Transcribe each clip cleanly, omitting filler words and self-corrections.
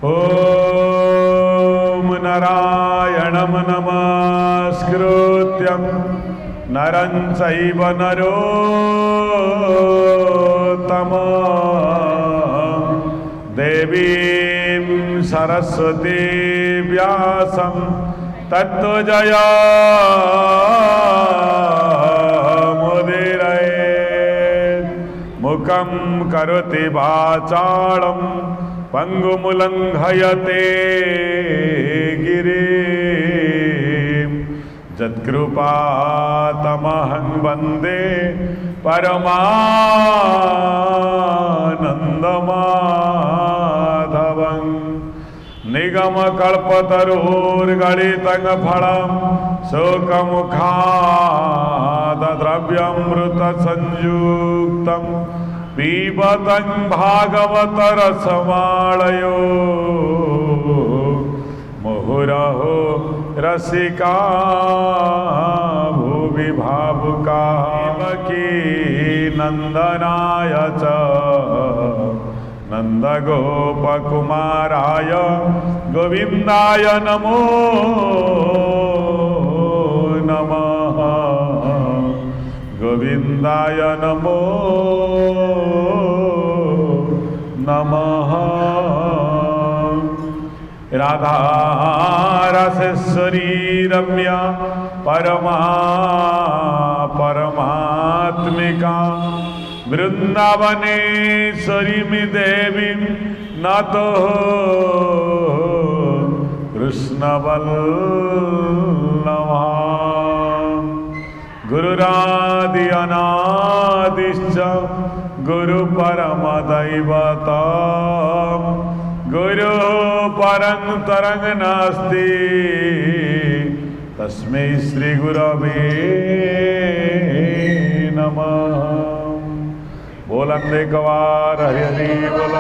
ॐ नारायणं नमस्कृत्यं नरं चैव नरोत्तमं देवीं सरस्वतीं व्यासं ततो जयमुदीरयेत्। मुखं करोति वाचालं पंगुमुलंघयते गिरिं यत्कृपातमहं वन्दे परमानन्दमाधवं। निगमकल्पतरोर्गलितं फलं शोकमुखादद्रव्यामृतसंयुक्तं पिबतं भागवतरसमालयो मुहुरहो रसिका भुवि भावुकाः। नन्दनाय च नन्दगोपकुमाराय गोविन्दाय नमो नमः। गोविन्दाय नमो नमः। राधा रसेश्वरी रम्या परमात्मिका वृन्दावनेश्वरीं देवीं नतो कृष्णवल्लभा। गुरुरादि अनादिश्च गुरुपरमदैवतं गुरु परं तरं नास्ति तस्मै श्री गुरवे नमः। बोलंदे कवार हरि बोल।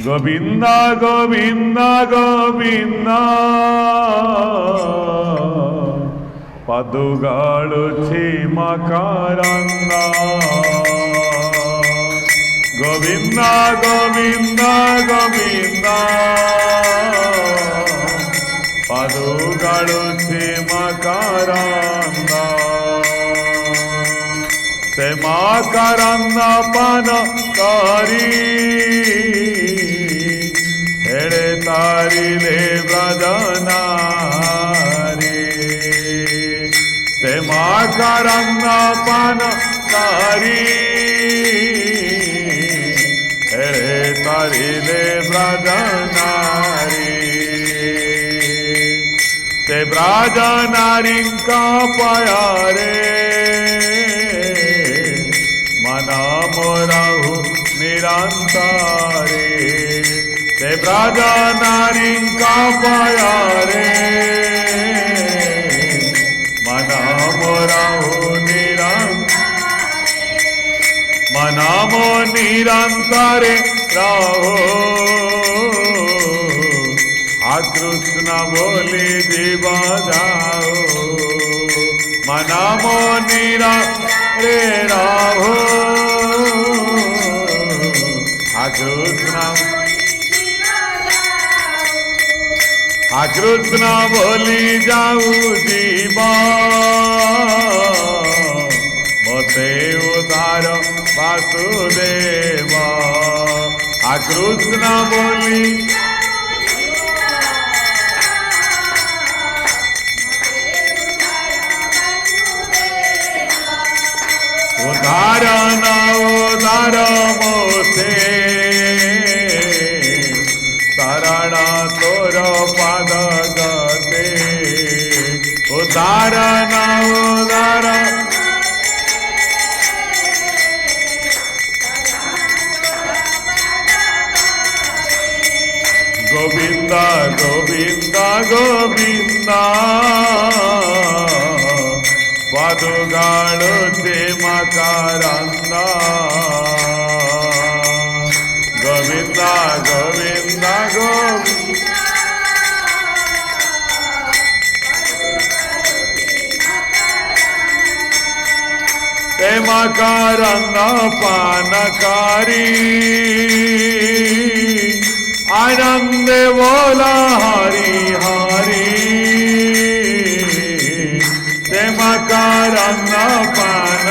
गोविंद गोविंद गोविंद पदुगाळुछि मकरंद। गोविंद गोविंद गोविंद पदुगाळुछि मकरंद। से मकरंद पान करी हेळे तारिले व्रजनारी। से मकरंद पान करी हेळे तारिले व्रजनारी। से व्रजनारींका पयारे मना मोराहु निरंतारे। से व्रजनारींका पयारे मना मोराहु मनामो निरंतरे रहो। आ कृष्ण बोली जीव जाओ मनामो निरंतरे रहो। आ कृष्ण बोली जाऊ जीवा मते उदार वासुदेवा। आ कृष्ण बोली उदार न उदार मोसे शरण तोर पद गते। उदार न उदार गोविंद गोविंद गोविंद पदुगाळुछि मकरंद। गोविंद गोविंद गोविंद ते मकरंद पानकारी। आनंद बोला हरि हरि प्रेम का रंग पान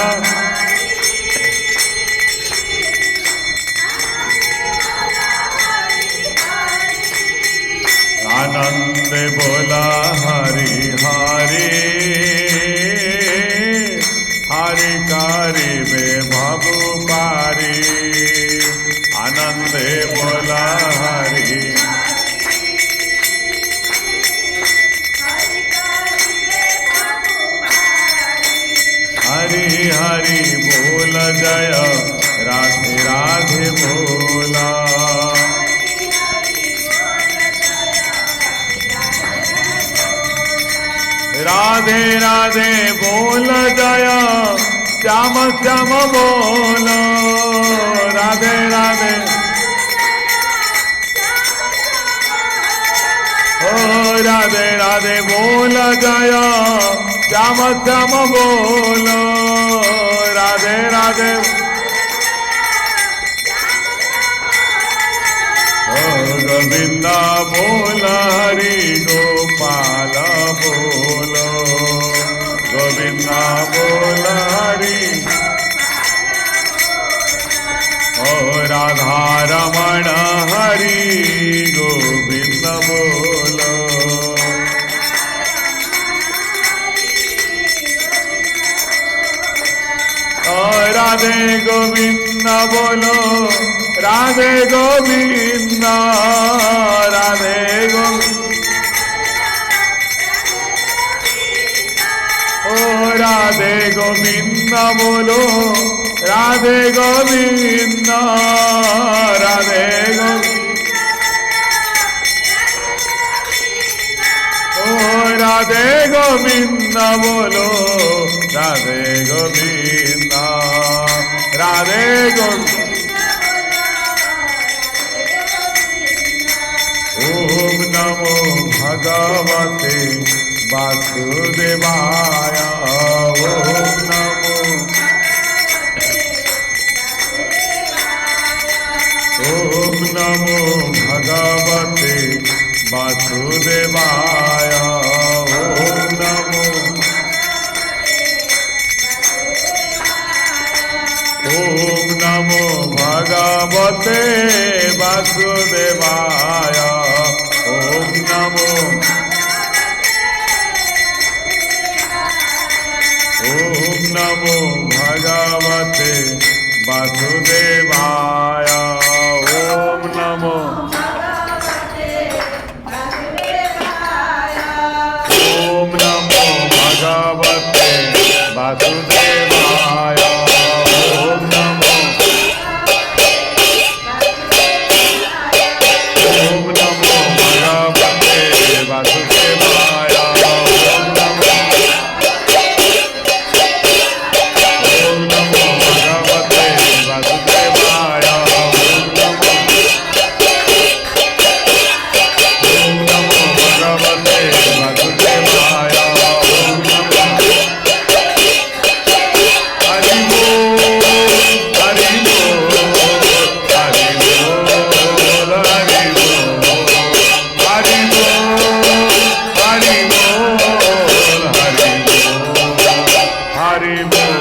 आनंद बोला हरि हरि हरि कारी में भगु पारी आनंद बोला हरि हरि हरि बोल जय राधे राधे बोला राधे राधे बोल जय श्याम श्याम बोलो राधे राधे ओ राधे राधे बोल जय श्याम श्याम बोलो राधे राधे ओ गोविंदा बोल हरि गोपाल बोलो गोविंदा बोल हरि ओ राधा रमण हरि गोविंद बोलो ओ राधे गोविंद बोलो राधे गोविंद राधे गोविंद ओ राधे गोविंद बोलो राधे गोविंद राधे गोविंद ओ राधे गोविंद बोलो राधे गोविंद राधे गोविंद ओम नमो भगवते वासुदेवाय ओम नमो ओम नमो भगवते वासुदेवाय ओम नमो ओम नमो भगवते वासुदेवाय ओम नमो ओम नमो भगवते वासुदेवाय ओम नमो ओम नमो भगवते वासुदेवाय ओम नमो ओम नमो भगवते वासुदेवाय ओम नमो ओम नमो भगवते वासुदेवाय ओम नमो ओम नमो भगवते वासुदेवाय ओम नमो हरि बोल हरि बोल हरि बोल हरि बोल हरि बोल हरि बोल हरि बोल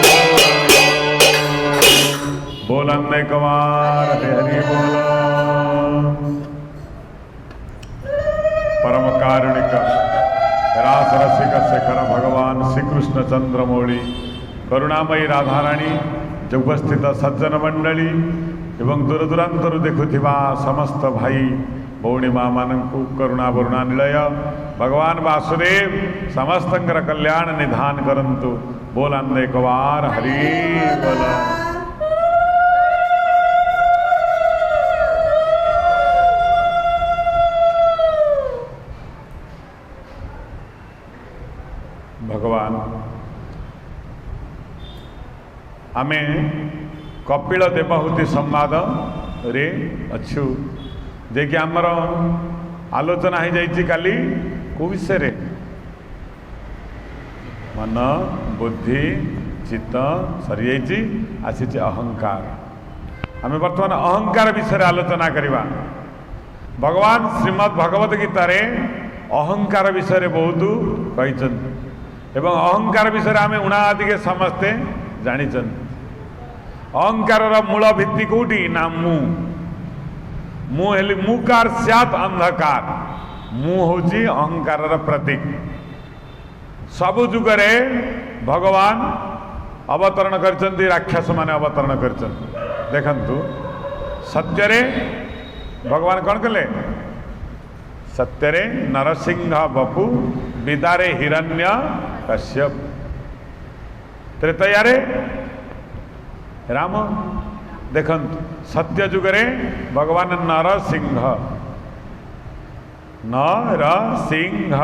बोलन कुमार हरि बोल परम कारुणिक रास रसिक शेखर भगवान श्रीकृष्ण चंद्रमौली करुणामयी राधाराणी उपस्थित सज्जन मंडली एवं दूरदूरांतर देखुथिबा समस्त भाई भौणी माँ मानंकु करुणा वरुणा निलय भगवान वासुदेव समस्तंकर कल्याण निधान करंतु बोलांदे कवार हरि बोल भगवान आमे कपिल देवहूति संवाद रे अच्छु जे कि आमर आलोचना हो जाइए काली को विषय मन बुद्धि चित्त सरी जाइए आसी अहंकार आम बर्तमान अहंकार विषय आलोचना करवा भगवान श्रीमद् भगवत गीतार अहंकार विषय बहुत कही एवं अहंकार विषय आम उणादिके समस्ते जानी अहंकार मूल भित्ति कौटी ना मुझे मुकार सैत अंधकार मु हूँ अहंकार प्रतीक सबु जुगरे भगवान अवतरण कर राक्षस माने अवतरण कर देखंतु सत्यरे भगवान कौन कले सत्यरे नरसिंह बपु विदारे हिरण्य कश्यप त्रेतयारे राम देखंतु सत्य जुगरे भगवान नरसिंह नरसिंह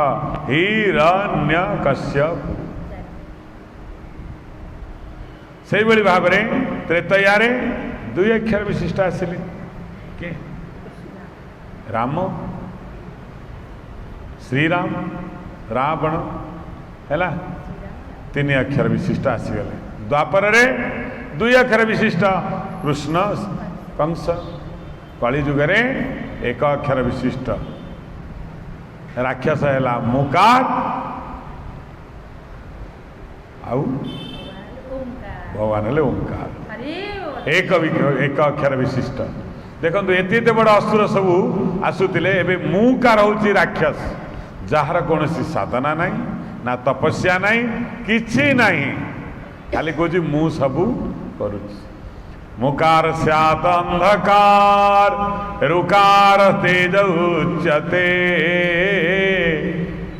हिरण्य कश्यप से भाव में त्रेतयारे दुई अक्षर विशिष्ट आसिले के राम श्रीराम रावण है तीन अक्षर विशिष्ट आसीगले द्वापर रे दुई अक्षर विशिष्ट कृष्ण कंस कली जुगरे एक अक्षर विशिष्ट राक्षस है मुकार आउ भगवान हेले ओंकार एक अक्षर विशिष्ट देखो एत बड़ असुर सबू आसुले एवं मुकार हूँ राक्षस जार कौन साधना ना ना तपस्या ना कि ना खाली कह मु सबू करू मुकार स्यात अंधकार रुकार तेज उच्यते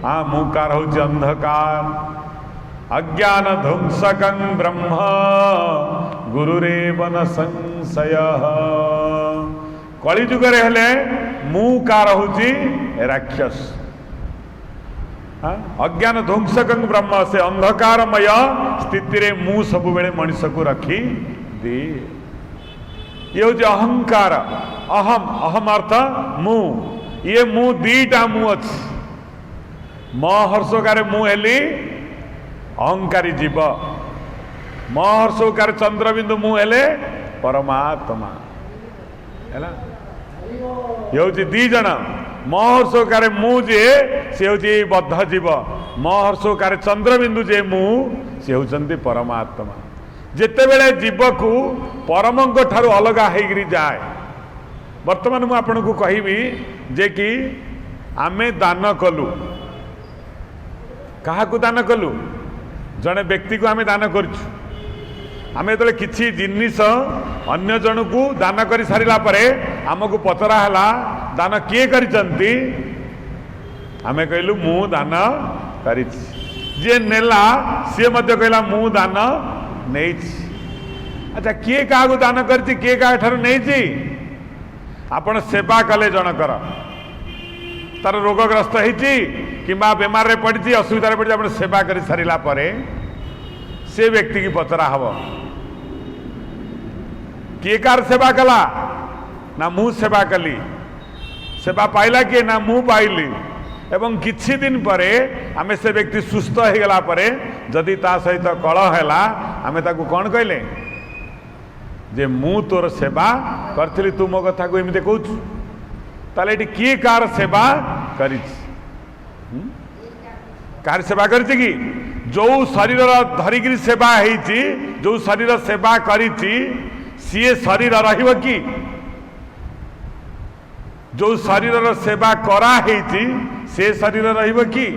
हाँ मुकार हूँ अंधकार अज्ञान ध्वंसकं ब्रह्म गुरुरेव न संशय कली जुगरे हेले मुकार हूँ राक्षस अज्ञान ध्वंसकं ब्रह्म से अंधकारमय स्थिति रे मु सब बेले मनीष को रखी दे ये हूँ अहंकार अहम अहम अर्थ मु ये मु दीटा मु अच्छी महर्षकार मु हेली अहंकारी जीव महर्षकार चंद्रबिंदु मु हेले परमात्मा है ये हूँ दी जन महर्षकार मु जे से हूँ बद्ध जीव महर्षकार चंद्रबिंदु जे मु से होती परमात्मा जिते बेले जीव को परमंग ठारू अलग होकर जाए वर्तमान मुझे आपन को कहबी जे कि आमे दान कलु क्या दान कलु जड़े व्यक्ति को आमे दान करूँ आम जो किसी जिनिस अन्य जन को दान कर सारा पर आमको पचरा है दान किए करिसंती आमे कहलु मु दान करी जे नेला सी मध्य कहला मु दान नहीं। अच्छा किए क्या दान करछि किए क्या ठार नहीं आपण सेवा कले जनकर तार रोगग्रस्त होती कि बेमार रे पड़ी असुविधा पड़ी आप सेवा कर सारा पर से व्यक्ति की पचरा हम किए कार सेवा कला ना मु सेवा कली सेवा पाइला किए ना मु पाइली एवं किछि दिन परे आमे से व्यक्ति सुस्थ हो गला परे जदि ता सहित कलह हैला आमे ताकू कौन कहले जे मु तोर सेवा करथिली तू मो कथा को एमिते कहू ताले एटी किए कार सेवा करी कार सेवा करी कि जो शरीर धरिकी सेवा होती जो शरीर सेवा करी सी शरीर रहिबो कि जो शरीर सेवा करा होती से शरीर रहिबो कि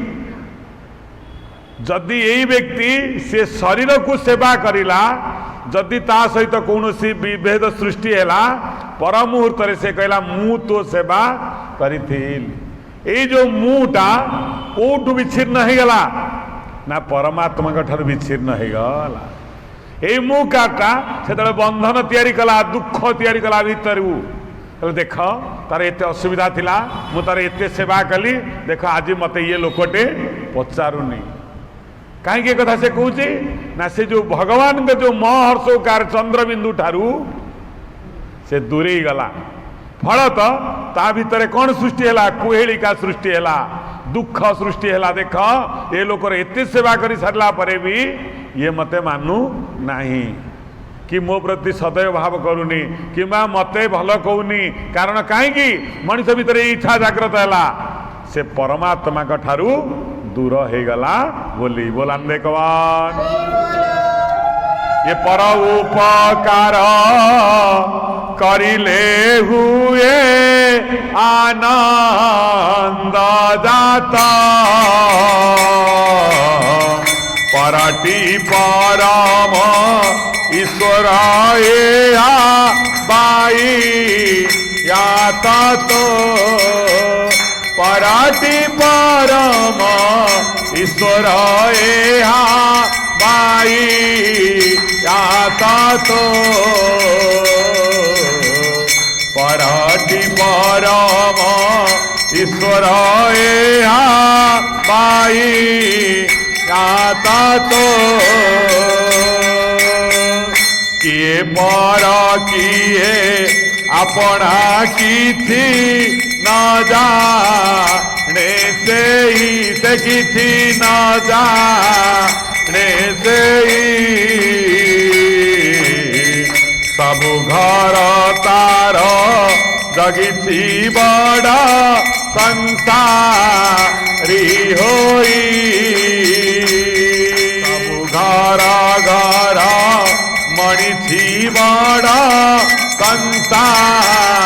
जदि यही व्यक्ति से शरीर को सेवा करिला जदि ता सहित कौनसी विभेद सृष्टि हैला पर मुहूर्त से कहला मु तो सेवा करी ये जो मुटा कोठू विच्छिन्न हो गला ना परमात्मा ठार विच्छिन्न हो गला ये मु काटा से बंधन तैयारी कला दुख तैयारी कला भीतर देख तार एत असुविधा थिला मु तार एते सेवा कली देख आज मते ये लोकटे पचारुनी कहीं कथा से कहूँ ना से जो भगवान के जो महर्षकार चंद्रबिंदु ठारू से दूरे गला फलत ता भितर कौन सृष्टि है कुहेलिका सृष्टि है दुख सृष्टि है देख ये लोकर एत सेवा कर सारा पर भी ये मते मानु नहीं कि मो प्रति सदैव भाव करूनी कि मते भल कहूनी कारण कहीं मनुष्य भितर इच्छा जागृत है से परमात्मा ठारू दूर हो गला बोली बोलांदे कवान ये पर उपकार करिले हुए आनंद जाता परटी परम ईश्वर बाई या तो पराटी परम ईश्वर बाई या तो पराटी परम ईश्वर बाई या तो किए पर किए अपना किछि न जाने से किछि न जाने से सब घर तार जगिछि बड़ संसारी होई सब घर घर मणिछि बड़ संसारी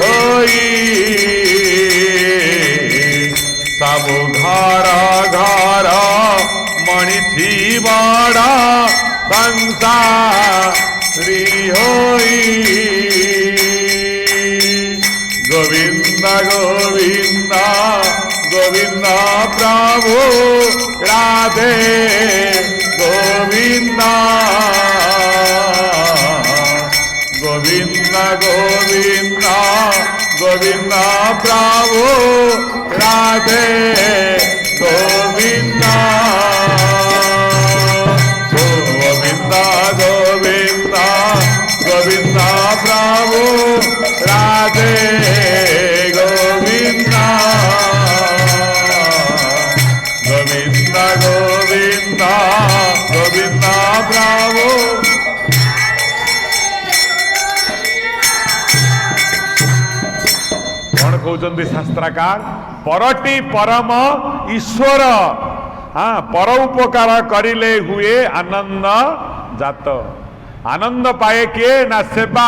होई सब घर घर मणिछि बड़ संसारी होई गोविंद गोविंद गोविंद प्रभु राधे गोविंद गोविंद गोविंद गोविंद प्रभु राधे गोविंद गोविंद गोविंद गोविंद प्रभु राधे गोविंद गोविंद गोविंद गोविंद प्रभु कहते शास्त्रकार परटी परम ईश्वर हाँ पर उपकार करिले हुए आनंद जात आनंद पाए किए ना सेवा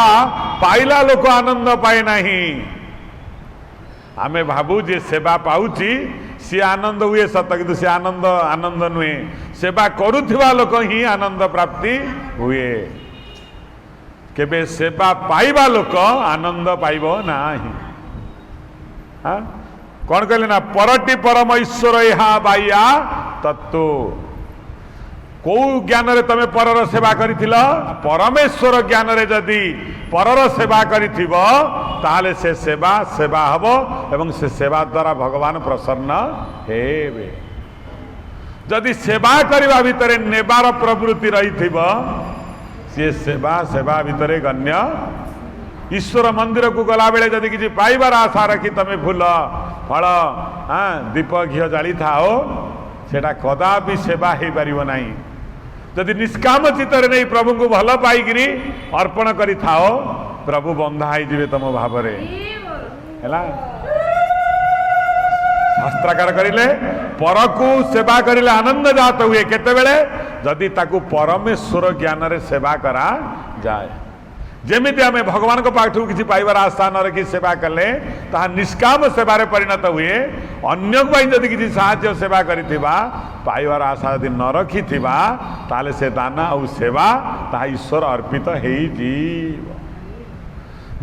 पाइला लोक आनंद पाए नहीं आमे भाबू जे सेवा पाउची सी आनंद हुए सत कि से आनंद आनंद नुहे सेवा करुथिबा लोक ही आनंद प्राप्ति हुए केबे सेवा पाइबा लोक आनंद पाइबो नाही हाँ कौन कहले ना परटी परम ईश्वर यहाँ बाइया तत्व कौ ज्ञान रे तमे परर सेवा करिथिल परमेश्वर ज्ञान रे जदि परर सेवा करिथिब ताले से सेवा सेवा हबो एवं से सेवा द्वारा भगवान प्रसन्न हेबे जदि सेवा करिबा भितरे नेबार प्रवृत्ति रहिथिब से सेवा सेवा भितरे गण्य ईश्वर मंदिर को गला बेले जदि किसी पाइबार आशा रखी तमे फूल फल हाँ दीप घी जाली थाओ सेटा कदापि सेवा हो पार नहीं जदि निष्काम चित्तर नहीं प्रभु को भल पाइकरी अर्पण करी थाओ प्रभु बंधा हो जिवे तम भाव है शास्त्राकार करिले पर को सेवा करिले आनंद जात हुए केतेबेले जदि ताकू परमेश्वर ज्ञान रे सेवा करा जाए जेमिति आमे भगवान को पाठू किसी पाइबार आशा न रखी सेवा कले ताहा निष्काम सेवारे परिणत हुए अन्य जदि किसी साहाय्य सेवा करिथिबा पाइबार आशा यदि न रखिथिबा ताले से दाना और सेवा ताहा ईश्वर अर्पित हेई जीव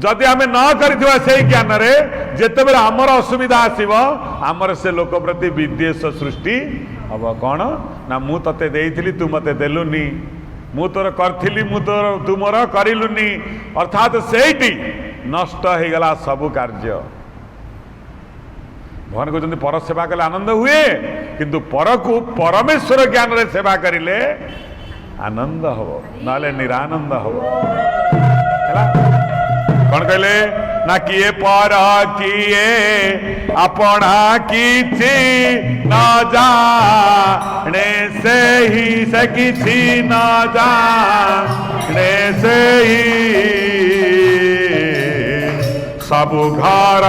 जदि आमे न करिथिबा सेई ज्ञान रे जेतेबेले हमर असुविधा आसीबो हमर से लोक प्रति विद्वेष सृष्टि हबो कोन ना मु तते देइथिली तू मते देलुनी मु तोर करथिली मु तोर तुमर करिलुनी अर्थात सेठी नष्ट हो गला सबु कार्य भगवान कहते पर सेवा कले आनंद हुए किंतु पर को परमेश्वर ज्ञान रे सेवा करिले आनंद हो नाले निरानंद हो कौन कहले ना किए पर किए अपना किछि न जाने से ही से किछि न जाने से ही सब घर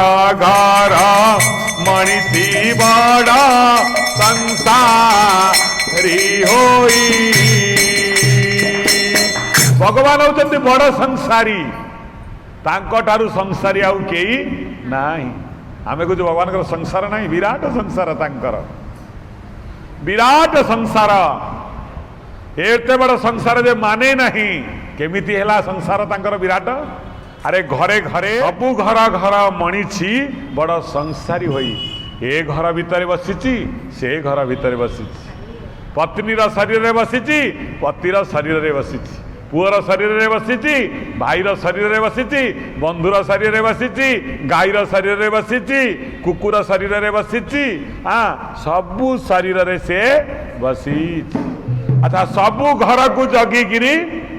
घर मणिषी बड़ा संसारी होई भगवान होउछन्ति बड़ संसारी तांकठारु संसारी आउ केही नाही आमे को जो भगवान का संसार नाही विराट संसार तांकर विराट संसार एते बड़ संसार जे माने नाही केमिति हेला संसार तांकर विराट अरे घरे घरे सबु घर घर मणिषी बड़ संसारी होई ए घर भितर बसिची से घर भितर बसिची पत्नीर शरीर रे बसिची पतिर शरीर रे बसिची पुअर शरीर रे बसिची भाईर शरीर रे बसिची बंधुर शरीर रे बसिची गाईर शरीर रे बसिची कुकुर शरीर रे बसिची हाँ सबु शरीर रे से बसिची अच्छा सबु घर को जगिकिरी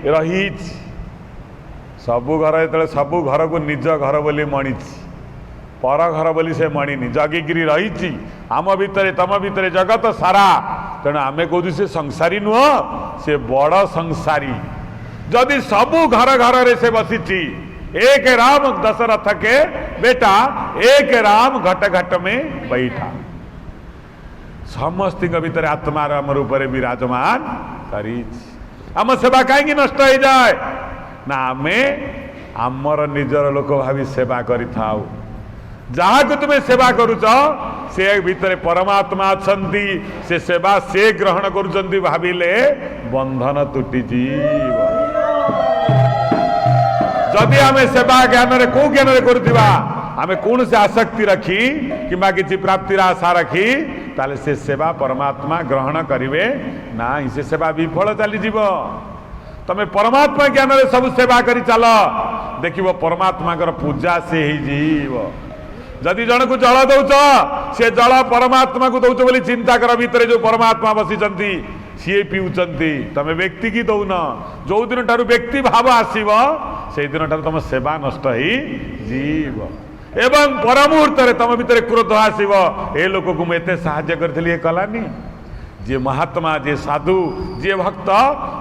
रहीची सबु घर जो सबु घर को निज घर बोली मणिची पर घर बोली से मणिनी जगिकिरी रही आम भितर तम भितर जगत सारा तेणु आम कौच से संसारी नुह से बड़ संसारी जदि सबु घर घर रे से बसिची एक राम दशरथ के बेटा एक राम घट घट में बैठा समस्त भीतर आत्मा राम रूप विराजमान करी आम सेवा कहीं नष्ट हो जाए ना आमे आमर निजर लोक भावी सेवा करि थाउ जहाँ को तुम्हें सेवा करुच से भीतर परमात्मा अछंती से सेवा से ग्रहण करुचंती भाविले बंधन तुटी जीव जदि आमे सेवा ज्ञान रे को ज्ञान रे करुथिबा आमे कौन से आसक्ति रखी किंबा किसी प्राप्तिर आशा रखी ताले से सेवा परमात्मा ग्रहण करिवे ना से सेवा विफल चली जीव तमे परमात्मा ज्ञान रे सब सेवा करी चल देखिबो परमात्मा कर पूजा से ही जीव जदि जन को जल दौच से जल परमात्मा को दौच बोली चिंता कर भीतर जो परमात्मा बसिचंती सी पीउचंती तमे व्यक्ति की दौन जो दिन ठारू व्यक्ति भाव आसीब से दिन ठारू तुम सेवा नष्ट ही जीव एवं पर मुहूर्त तुम भीतर क्रोध आसीब ए लोक को मुझे साहाय्य करी कलानी जे महात्मा जे साधु जे भक्त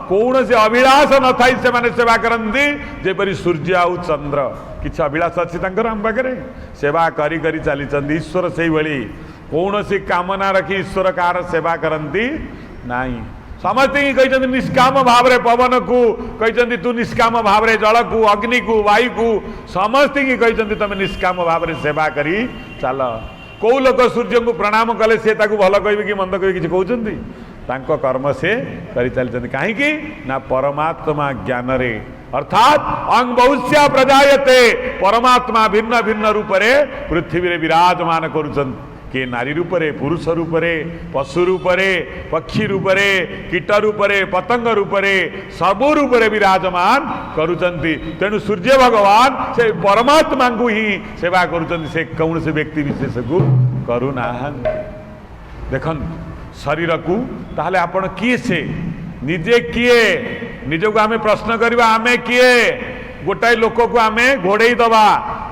कौन से अभिलाष न थाई से माने सेवा करती जेपरी सूर्य आउ चंद्र किसी अभिलाष अच्छी आम पाखे सेवा करी करी चली ईश्वर से भली कौन सी कामना रखी ईश्वर कार सेवा करती नहीं समस्ते ही कहते निष्काम भाव रे पवन को कहते तू निष्काम भाव रे जल को अग्नि को वायु को समस्ते ही कहते तुम निष्काम भाव रे सेवा करी चल कौ लोक सूर्य को प्रणाम कले से भल कह कि मंद कह कि कहते तांको कर्म से करी चलते कहीं ना परमात्मा ज्ञान रे अर्थात अंग बहुश्या प्रजायते परमात्मा भिन्न भिन्न रूप रे पृथ्वी रे विराजमान करुछन के नारी रूप रे पुरुष रूप रे पशु रूप रे पक्षी रूप रे कीट रूप रे पतंग रूप रे सबु रूप रे विराजमान करुचंती तेणु सूर्य भगवान से परमात्मा को ही सेवा करुचंती से कौन से व्यक्ति विशेष को करुना देखन शरीर को ताहले आपण किए से निजे किए निज को आमे प्रश्न करबा आमे किए गोटाई लोक को आमे घोड़े दबा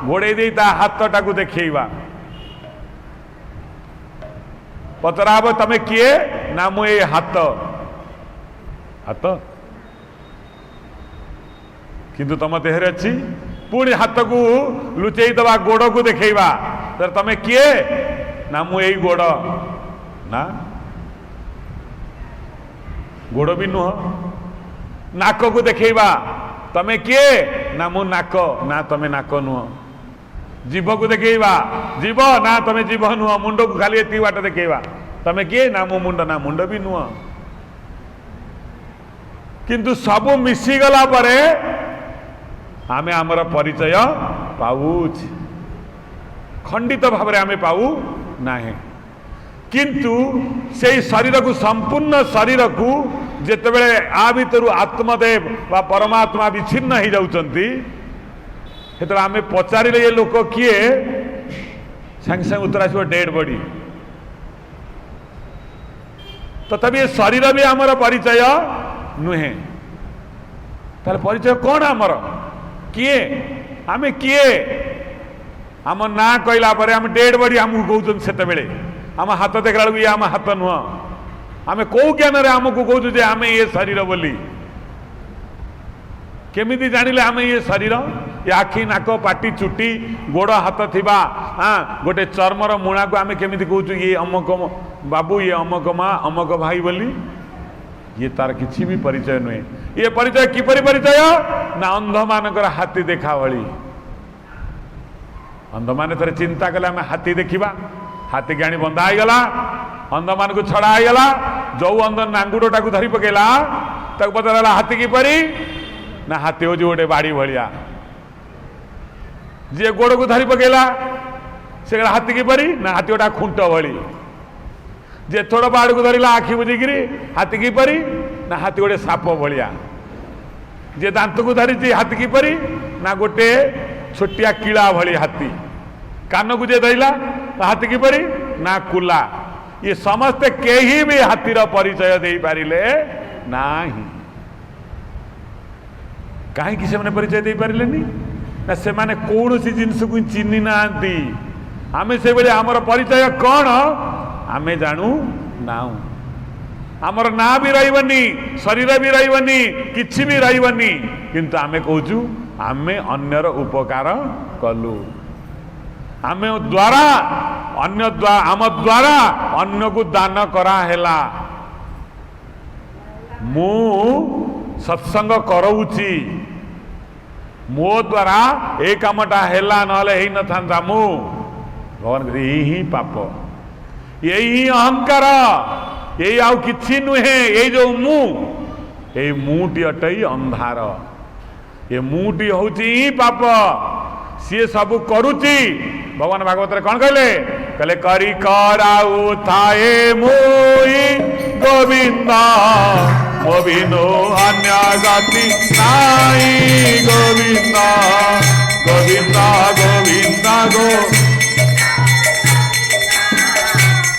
घोड़े दे ता हाथ टाकू देखैबा पचराब तमे किए ना मु ए हाथ हाथ किंतु तम देहरे अच्छी पुणी हाथ को लुचई दबा गोड़ को देखैबा तर तमे किए ना मु ए गोड़ ना गोड़ भी नुह नाक को देखैबा तमे किए ना मु नाक ना तमे नाक नुह जीभ को देखैबा जीभ ना तमे जीभ नुह मुंड को खाली एति बाट देखैबा तमे किए ना मु मुंड ना मुंड भी नुह किंतु सब मिसी गला परे आमे आमर परिचय पाऊछ खंडित भाव रे आमे पाऊ नाही किंतु से शरीर को संपूर्ण शरीर को जेतेबेले आ भितरु आत्मदेव वा परमात्मा विच्छिन्न हो जाउचंती हेतु आमे पचारिले ये लोक किए संग संग उत्तर आसो डेड बॉडी तथापि ये शरीर भी आमर परिचय नुहे ताले परिचय कौन आमर किए आमे किए आम ना कहला आम डेड बॉडी आमको कहते से बेले आम हाथ देखला ये आम हाथ नुह आम कौ ज्ञान आमको कहूँ जे आम ये शरीर बोली केमिति जानिले आम ये शरीर ये आखि नाक पाटी चुटी गोड़ हाथ थिबा हाँ गोटे चर्मर मुणा को आम केमिति कहूँ ये अमक बाबू ये अमक माँ अमक भाई बोली ये तार किसी भी परिचय नुहे ये परिचय किपरि परिचय ना अंध मानकर हाथी देखा भली अंध माने थोड़े चिंता कले आम हाथी देखा हाथी की आनी बंधा होगला अंध मान को छड़ा होगला जो अंध नांगुड़ा को धरी पकेला तक पचारा हाथी किपरि ना हाथी हूँ गोटे बाड़ी भाया जी गोड़ को धरी पकेला से हाथी किपरि ना हाथी गोटा खुंट भली जे थोड़ा बाड़ को धरला आखि बुझिकी हाथी किपरि ना हाथी गोटे साप भाया जे दांत को धरी हाथी किपरि ना गोटे छोटिया किला भली हाथी कान को जे धरला हाथी किपरि ना कुला ये समस्ते कहीं भी हाथीर परिचय दे पारिले नाही कहीं से परिचय दे पारे ना से माने कौन सी जिनस को चिन्ह ना आम से आमर परिचय कौन आम जानू ना आमर ना भी रही शरीर भी रही किसी भी रही किंतु आमे कहूँ आमे अन्यर उपकार कलु आम द्वारा आम द्वारा अन्य को दान करा हेला मु सत्संग करऊची मो द्वारा ए कामटा हेला नहले हेई न थांता मु भगवान कहते यही पाप यही अहंकार यही आउ किछि नुहे ये जो मु ये मुटी अटई अंधार ये मुटी होची पाप सी सब करुची भगवान भागवत कौन कहले कहले करी कराऊ थाए मोई गोविंदा गोविंदो अन्य गति नाई गोविंदा गोविंदा गोविंदा गो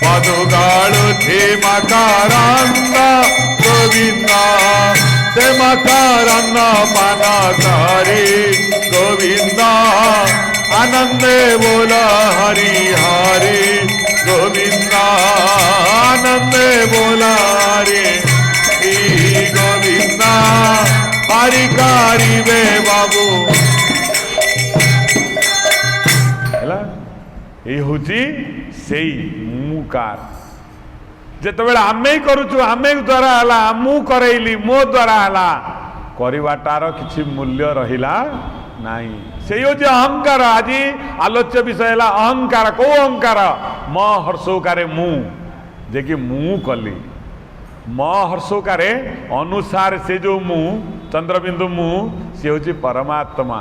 पदुगालु थे मकारांद गोविंदा ते मकारांद पानाकारी गोविंदा आनंदे बोला हरि हरि गोविंदा आनंदे बोला हरि गोविंदा हरिकारी वे बाबू ये हूँ से मुकार जिते आमे करुचु आमे द्वारा हला मु करैली मो द्वारा हला करवाटार किछि मूल्य रहिला नाही से हूँ अहंकार आज आलोच्य विषय है अहंकार कौ अहंकार म हर्षोकारे मु जे कि मु कली म हर्षोकारे अनुसार से जो मु चंद्रबिंदु मु से हूँ परमात्मा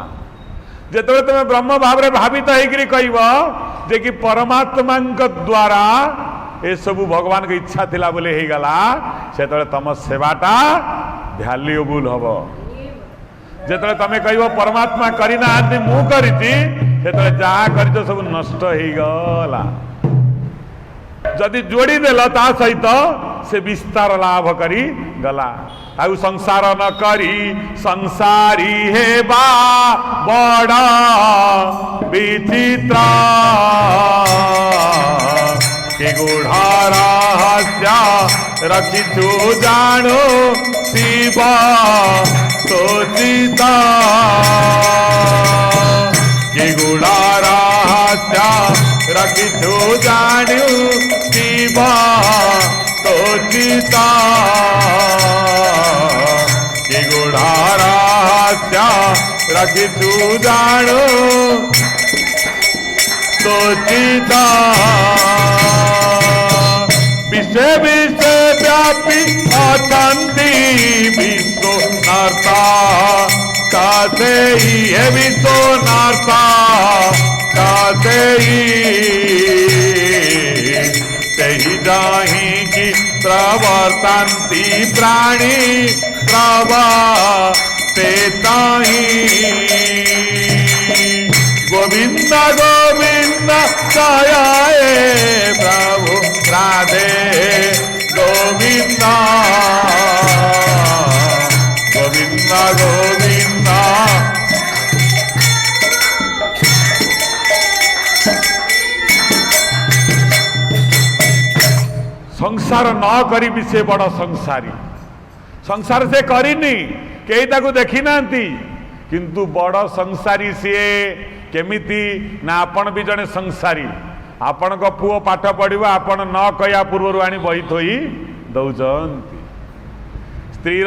जिते तुम ब्रह्म भाव में भावित होकर कह जे कि परमात्मा द्वारा ये सब भगवान की इच्छा थिला बोले ही गला से तम सेवाटा वैल्यूबल हम जिते तुम कह परमात्मा करना मु करी जहाँ कर सब नष्ट हो गला जदि जोड़ी देल ता सहित से विस्तार लाभ करी गला आउ संसार न करी संसारी हे बा बड़ा विचित्र के गुढ़ा रहस्य रखिछु जानो शिव सोचिता के गुढ़ा रहस्य रखिछु जानो शिव सोचिता कि गुढ़ा रहस्य रखिछु जानो सोचिता विषय विषय व्यापी अशांति विश्व नार्ता कासे ही है विश्व नार्ता कासे ही तेहि जाहि की प्रवर्तन्ति प्राणी प्रवर्ते ताहि गोविंद गोविंद जय प्रभु राधे गोविंद गोविंद गोविंद संसार न करी भी से बड़ संसारी। संसार से करिनी, कई ताकू देखी ना, किंतु बड़ संसारी सीए केमिति ना आपण भी जने संसारी। आपण को पुओ पाठ पढ़िबा आपण न कया पूर्व आनी बही थोई दौचंती। स्त्री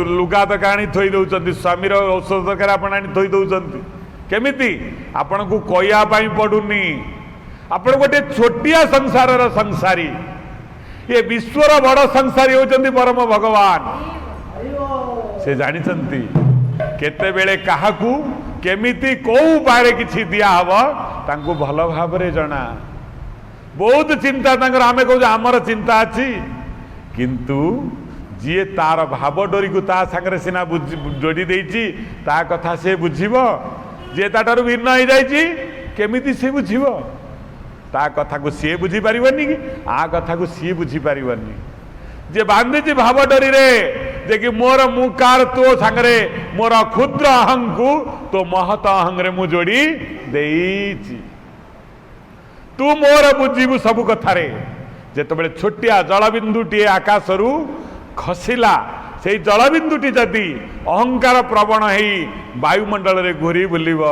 लुगा तक आनी थोई दौचंती, स्वामीर औषध तक आपण आनी थोई दौचंती। केमिति आपण को कया पाई पडुनी। आपण गोटे छोटिया संसार संसारी। ये विश्वर बड़ संसारी होचंती परम भगवान। से जानिचंती केते बेले काहाकू केमिति को उपाय किछि दिया हबो तांको भल भाबरे जना। बहुत चिंता तांकर, आमे कहू आमर चिंता अछि, किंतु जी तार भाव डोरी को ता संगे सिना जोड़ी देछि ता कथा से बुझिबो। जे ताटारु भिन्न हो जाइछि केमिति से बुझिबो? ता कथा को सी बुझी पारिबनी कि आ कथा को सी बुझी पारिबनी। जे बांधीची भाव डोरी रे जे कि मोर मुकार तो सांगरे मोर क्षुद्र अहं को तो महत अहं रे मु जोड़ी देइछि। तू मोर बुझीबु सब कथा रे। जेतबेले छोटिया जलबिंदुटी आकाशरू खसिला, से जलबिंदुटी जदि अहंकार प्रवण हेई वायुमंडल रे घूरी बुलिब,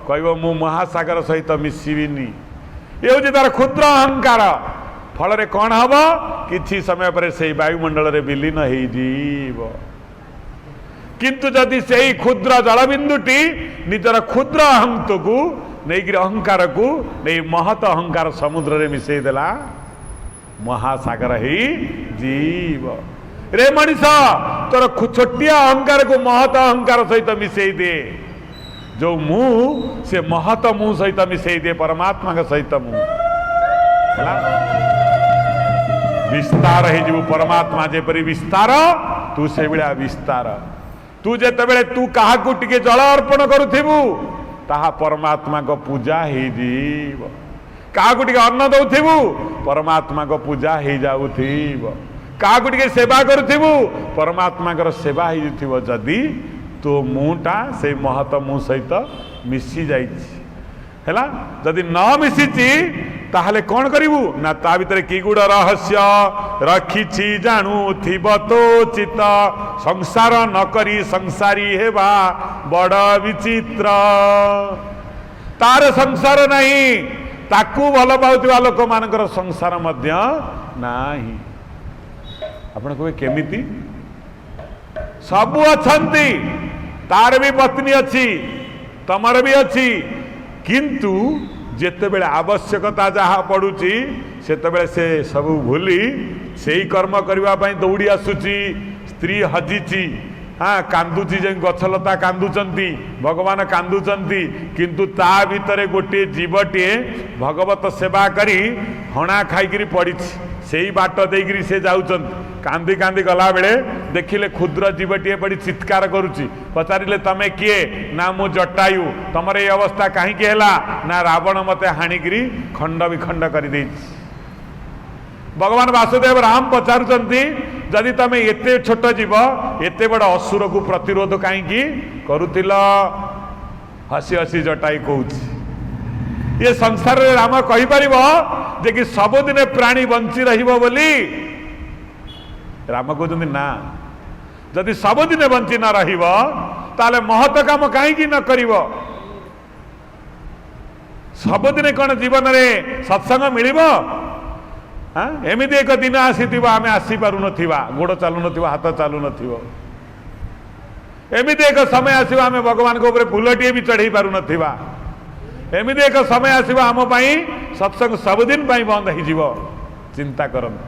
कहब मु महासागर सहित मिसिबिनी। ये हूँ तार क्षुद्र अहंकार। फल कौन हम कि समय पर से वायुमंडल रे विलीन हो जीव। किंतु जदि से क्षुद्र जलबिंदुटी निजर क्षुद्र अहंत को नहीं अहंकार को नहीं महत अहंकार समुद्र रे मिसई देला, महासागर ही जीव। रे मनीष तोर छोटिया अहंकार को महत अहंकार सहित मिसई दे। जो मुँह से महत मुँह सहित मिसई दे परमात्मा के सहित मुँह विस्तार हो परमात्मा जेपरी विस्तार तू से भाया विस्तार। तू जेते बेले तू कहा टिके जल अर्पण करुथिबु ताहा परमात्मा को पूजा हो जीव। कहा टिके अन्न दउथिबु परमात्मा को पूजा हो जाउथिब। कहा टिके सेवा करुथिबु परमात्मा को सेवा हो जाउथिब। जदि तो मुँटा से महत मुँह सहित मिसी जाइछि हैला, जदि न मिसिछि ताहले कौन करिवु ना ता भितर की गुड़ रहस्य रखिछि जानुथिब तो चित। संसार न करी संसारी हेबा बड़ विचित्र। तार संसार नहीं, ताकू भल पाउथिबा लोक मानकर संसार मध्य नाही। आपण कहबे केमिति? सबु अछंती, तार भी पत्नी अच्छी तमर भी अच्छी, किंतु जेते बेले आवश्यकता जहाँ पड़ुची सेते से सबू भूली से ही कर्म करबा पई दौड़ी आसुची। स्त्री हजिची, हाँ कांदुची, जे गछलता कांदुचंती भगवान कांदुचंती, किंतु ता भितरे गोटे जीवटे भगवत सेवा करी हणा खाइकरी पड़िछि। से ही बाट देकरी से जाउचंत, कांदी कांदी गला बेले देखिले क्षुद्र जीवटीए पड़ी चित्कार करुची। पचारिले तमे किए ना मु जटायु, तमर ये अवस्था कहीं हैला ना रावण मते हाणिकरी खंड विखंड कर दे। भगवान वासुदेव राम पचारुचंती जदि तमे एते छोट जीव एते बड़ असुर को प्रतिरोध कहीं करुतिल? हसी हसी जटाई कहूची ये संसार रे राम कहि परिबो जे कि सबुदिन प्राणी बंची रहिबो बोली? राम कहते ना, जदि सबुदिन बंची न रहिबो ताले महत काम कहीं न करिबो? सबुदिन कौन जीवन रे सत्संग मिलिबो? हाँ एमिति एक दिन आसीथिबो आमे आसी पारु नथिबा, गोड़ चालू नथिबो, हाथ चालू नथिबो। एमिति एक समय आसीबो आमे भगवान को ऊपर फूलटिए भी चढ़ई पारु नथिबा। एमिति एक समय आसीबो आम पई सत्संग सबुदिन पई बंद हो जीवो। चिंता करंतु।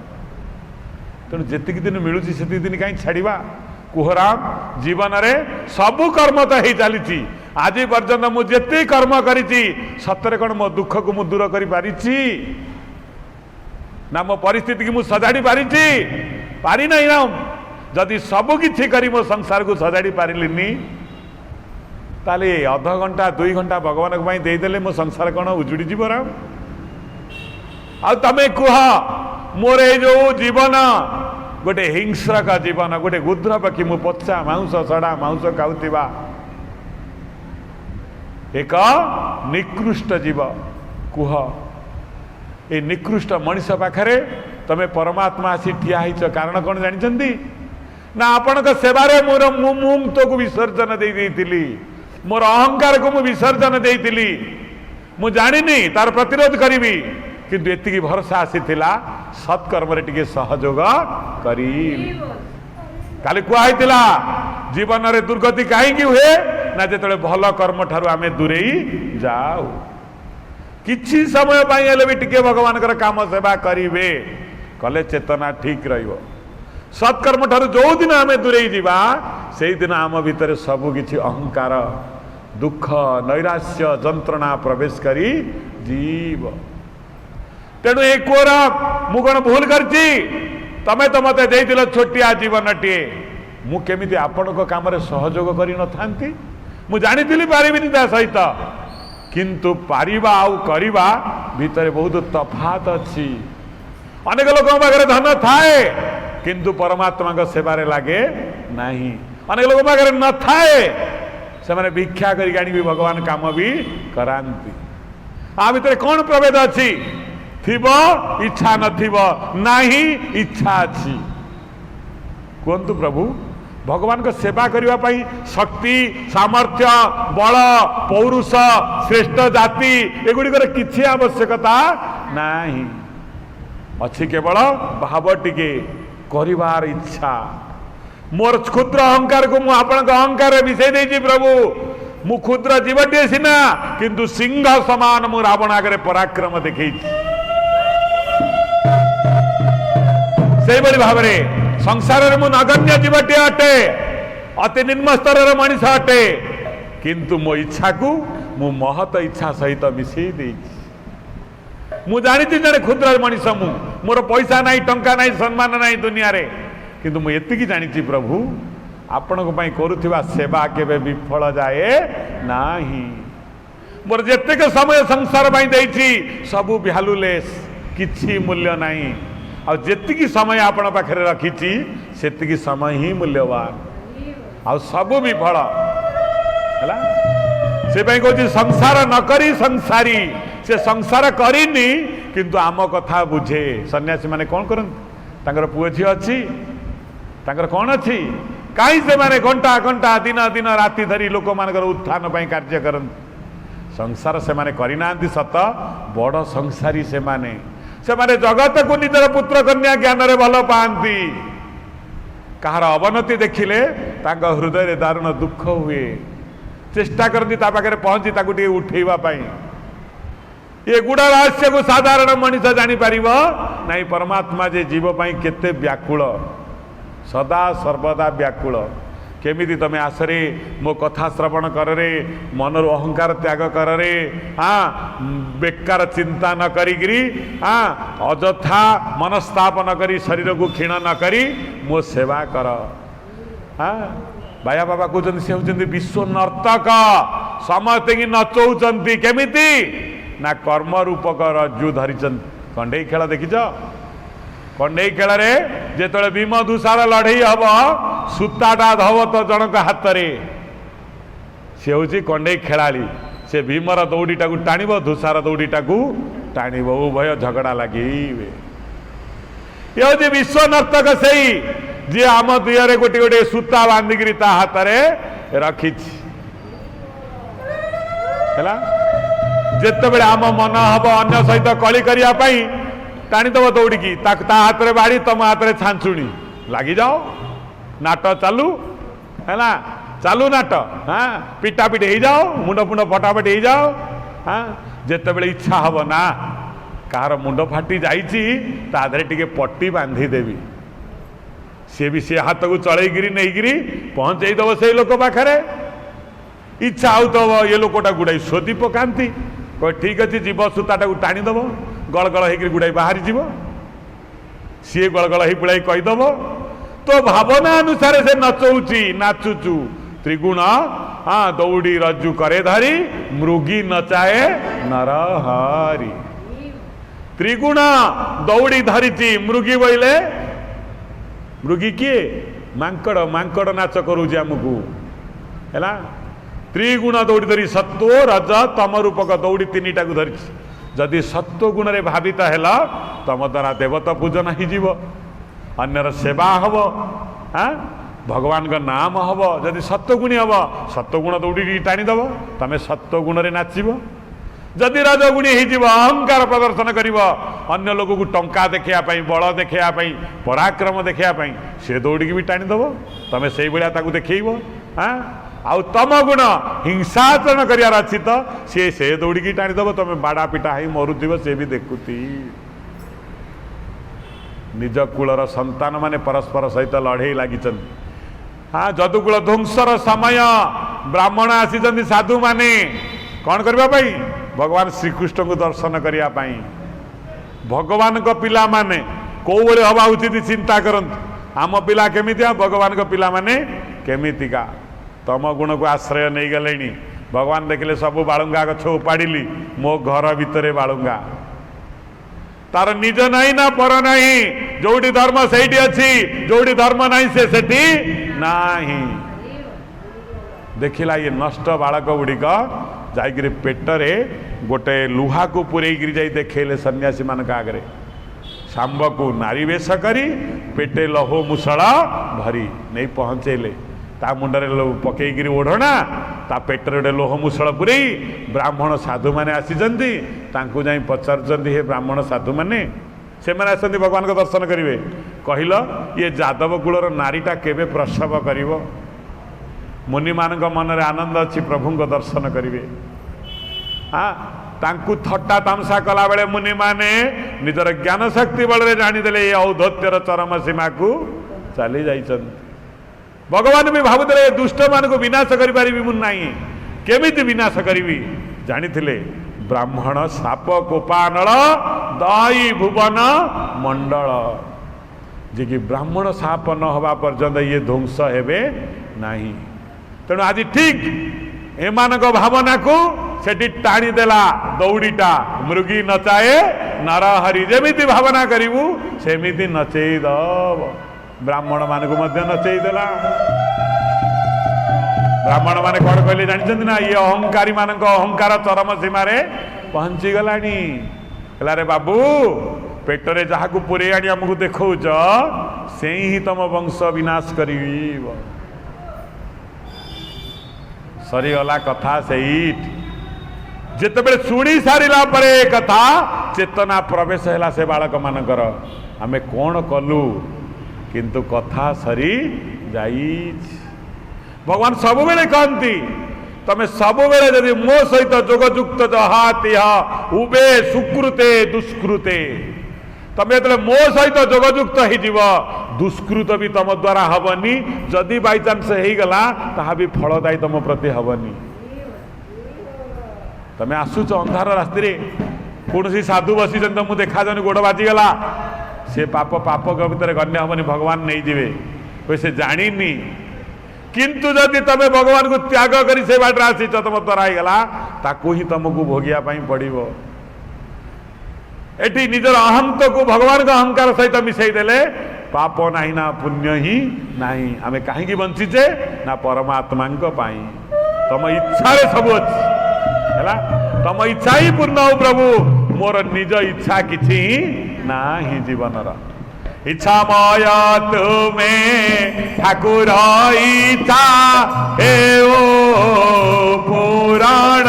तेणु जेतिक दिन मिलूची सेतिक दिन कहीं छाड़िबा? कुहराम जीवन रे सबु कर्म तो हो चली। आज पर्यंत मु जेते कर्म करिछि सतरे कौन मो दुख को मु दूर करि पारिछि ना मो परिस्थिति की मु सजाड़ी पारिछि? पारि नहीं ना। जदि सबु किछि करी मो संसार को सजाड़ी पारिलिनी ताले अध घंटा 2 घंटा भगवान को देदेले मो संसार कौन उजुड़ी जीव? राम आ तमे कुह मोर ए जो जीवन गोटे हिंस्रक जीवन, गोटे गुद्र पक्षी मु पचा मांस सड़ा मांस खाऊथिबा एक निकृष्ट जीव कुह ए निकृष्ट मनीष पाखरे तमे परमात्मा आसी ठिया होइछ कारण कौन जानिछन्ती ना आपणक सेवारे मोर मुक्तो को विसर्जन दे देइतिली मोर अहंकार को मु विसर्जन देइतिली मु जानिनी तार प्रतिरोध करिवि किंतु एतिकी भरोसा आसीथिला सत्कर्म रे टिके सहयोग करी काली कुआइतिला जीवन रे दुर्गति काहेकि हुए ना जेतले भल कर्म ठारू आमे दूरेई जाऊ किछि समय पाई हेले भी टिके भगवान काम सेवा करिवे कले चेतना ठीक रहिबो सत्कर्म ठारू जो दिन आमे दूरेई जीवा सेई दिन आम भितर सब किछि अहंकार दुख नैराश्य जंत्रणा प्रवेश करी जीव तेणु ए कोर मु कौन भूल करछि तमे तो मते देइतिल छोटिया जीवनटिए मु केमिति आपणक काम रे सहयोग करि न थांती मु जानितिली पारिबिनी ता सहित किंतु पारिबा आउ करिबा भितर बहुत तफात अछि अनेक लोक पाखरे धन थाए किंतु परमात्मा को सेवारे लागे नहीं अनेक लोक पाखरे न थाए से माने भिक्षा करि गाणी भी भगवान काम भी करांती आ भितर कौन प्रभेद अछि थिबो इच्छा नथिबो नाही इच्छा अछि कोंतु प्रभु भगवान को सेवा करने पाई शक्ति सामर्थ्य बल पौरुष श्रेष्ठ जाति एगुड़िकर किसी आवश्यकता नहीं अच्छी केवल भाव टिके करिवार इच्छा मोर क्षुद्र अहंकार को मुझे आपण अहंकार मिसई देछि प्रभु मु क्षुद्र जीवटे सीना किंतु सिंह समान मु रावण आगे पराक्रम देखी से भाव संसार में नगण्य जीवटे अटे अति निम्न स्तर मनीष अटे किंतु मो इच्छा को मु महत इच्छा सहित मिसई देछि मु जानी जड़े क्षुद्र मनीष मु मोर पैसा नाई टंका नाई सम्मान नाई दुनिया रे किंतु मु एतिकी जानी प्रभु आपण करुवा सेवा केबे विफल जाए नाही मोर जेतेक समय संसार देछि सबु भ्यालुलेस किछि मूल्य नाही आ जेतिकी समय आपण पाखरे रखिछि सेतिकी समय ही मूल्यवान आ सबु विफल हैला से भाई कहछि संसार न करी संसारी से संसार करिनी किंतु आम कथा बुझे सन्यासी माने कोन करन तांकर पुओ झी अछि तांकर कोन अछि काई से माने घंटा घंटा दिन दिन राति धरी लोक मानकर उत्थान पई कार्य करन संसार से माने करिनांती सत बड़ संसारी से माने जगत को निजर पुत्र कन्या ज्ञान रे भल पाती कहार अवनति देखिले तांका हृदय रे दारुण दुख हुए चेष्टा करती ता पाखरे पहुंची ताकू टिके उठेइबा पई ये गुड़ा रहस्य को साधारण मनीष जानी पारिबो नाही परमात्मा जे जीव पई केते व्याकुल सदा सर्वदा व्याकुल केमिति तमे आसरे मो कथा श्रवण कर रे मनर अहंकार त्याग कर रे हाँ बेकार चिंता न करी हाँ अजथा मनस्ताप न करी शरीर को क्षीण न करी मो सेवा कर हाँ बाया बाबा कहते से होती विश्व नर्तक समस्ते की नचौंती केमिति ना कर्म रूपक रज्जु धरी कंडे खेल देखिच कंडे खेल जो भीम दुसार लड़ई हम सूताटा धब तो जनक हाथ में सी हूँ कंडे खेलाड़ी से भीमर दौड़ीटा को टाणव धुसार दौड़ीटा को टाणव उभय झगड़ा लगे ये हूँ विश्व नर्तक से जी आम दुआरे गोटे गोटे सूता बांधिकी ता हाथ में रखी जिते बड़े आम मन हम अन्य सहित कली करने टाणीदब दौड़िकी ता हाथ में बाड़ी तुम हाथ में छांचुणी लगी जाओ नाट चालू है ना चालू नाट हाँ पिटापिट हो जाओ मुंड फुंड फटाफट हो जाओ हाँ जिते बड़े इच्छा हम ना कहार मुंड फाटी जाधे टिके पट्टी बांधिदेवी सी भी सी हाथ को चलैकी नहीं पहुँचईदब से लोक पाखरे इच्छा होतब ये लोकटा गुड़ाई शोधी पकाती कह ठीक अच्छे जीव सूताटा को टाणीदब गलगल होकर गुड़ाई बाहरी जीव सी गलगल हो पुलाई कहीदब तो भावना अनुसार से नचौची नाचुचु त्रिगुण हाँ दौड़ी रज्जु करे धरी मृगी नचाए नरहरी त्रिगुण दौड़ी धरी मृगी बोले मृगी किए मांकड़ मांकड़ नाच करुचे आमको है त्रिगुण दौड़ी धरी सत्व रज तम रूपक दौड़ी तीन टा धरी जदि सत्वगुण रे भावित हेल तुम द्वारा देवता पूजन हो अन्यर सेवा हम हाँ भगवान का नाम हम जदि सत्वगुणी हम सत्वगुण दौड़ी टाणीदेव तुम सत्वगुण रे नाचब जदि रजगुणी हो अहंकार प्रदर्शन कर अन्य लोक को टंका देखापी बल देखापी पराक्रम देखापी सी दौड़ी भी टाणीदेव तुम से भाया देखब हाँ आउ तम गुण हिंसाचरण करार अच्छी तो सी से दौड़ी टाणीदेव तुम बाड़ा पिटा ही मरुव सी भी देखुती निज कूलर संतान माने परस्पर सहित लड़े लगी हाँ जदुकूल ध्वंसर समय ब्राह्मण आसी साधु माने कौन करने भगवान श्रीकृष्ण को दर्शन करने भगवान को पिला माने कौ बड़े हवा उचित चिंता करंतु आम पिला केमितिया भगवान को पिला माने केमितिका तम गुण को आश्रय नहीं गले भगवान देखले सब बालुंगा गछ उपाड़ी मो घर भितर बालुंगा तार निज नहीं ना पर नहीं जोड़ी धर्म से अच्छी जोड़ी धर्म नहीं से सेठी नहीं देखिला ये नष्ट बालक गुड़िक जाइए पेटरे गोटे लुहा को पुरेगी जाई देखेले सन्यासी मान आगे सांब को नारी वेश करी पेटे लहो मुसला भरी नहीं पहुँचेले ता मुंडरे पकईकरी ओढ़ना ता पेटर गोटे लोह मुसल पुरे ब्राह्मण साधु मैंने आसीचंती तांकु जाई पचारुचंती हे ब्राह्मण साधु मैंने से मैंने आसंती भगवान को दर्शन करेंगे कहल ये जादव कूलर नारीटा केबे प्रसव करिवो मुनि मान मन में आनंद अच्छी प्रभु को दर्शन करेंगे हाँ तांकु थट्टा तामसा कला बेले मुनि माने निजर ज्ञान शक्ति बल रे जानीदेले ये औद्धत्यर चरम सीमा को चली जाइछन भगवान भी भावुले दुष्ट मान को विनाश करि मुझे केमिति विनाश करी जानी ब्राह्मण साप कोपानल दई भुवन मंडल जे कि ब्राह्मण साप न हवा पर्यंत ये ध्वंस हेबे नहीं तेणु आज ठीक एमान भावना को सेठी टाणी देला दौड़ीटा मृगी नचाए नरहरि जेमिति भावना करिवु सेमिति नचेई दब ब्राह्मण मान को मध्य नचेई देला ब्राह्मण माने कौन कहले जानी ना ये अहंकारी मान अहंकार चरम सीमा पहुंची गलानी कहला रे बाबू पेटरे जहा को पुरे आनी आमको देखौच से ही तुम वंश विनाश करी सरीगला कथा से जितेबले शुणी सारा पर कथा चेतना प्रवेश है से बालक मानकर आमे कौन कलु किंतु कथा सरी जाई भगवान सब बेले कहती तमें सब बेले जदि मो सहित जोगजुक्त जहातिहा उबे सुकृते दुष्कृते तमें जो मो सहित जोगजुक्त हो दुष्कृत भी तुम द्वारा हबनी जदि बाई चांस हो गला ता भी फलदायी तुम प्रति हबनी तमें आसुच अंधार रास्ते कौन सी साधु बसी मुझे देखा जानी गोड़ बाजीगला से पाप पाप भितर गण्य हबनी भगवान नहीं जीवे कोई से जानी किंतु जदि तमें भगवान को त्याग करी से बाटर आसी तुम द्वारा गला ताकू ही तुमको भोगिया पड़ो एटी निजर अहंत को भगवान का अहंकार सहित मिसई देले पाप नहीं ना पुण्य ही नहीं आमे कहीं बंचीचे ना परमात्मा तुम इच्छा सब अच्छी है तुम इच्छा ही पूर्ण हो प्रभु मोर निज इच्छा किछि ना ही जीवन इच्छा मय तुम्हें ठाकुर इच्छा हे ओ पुराण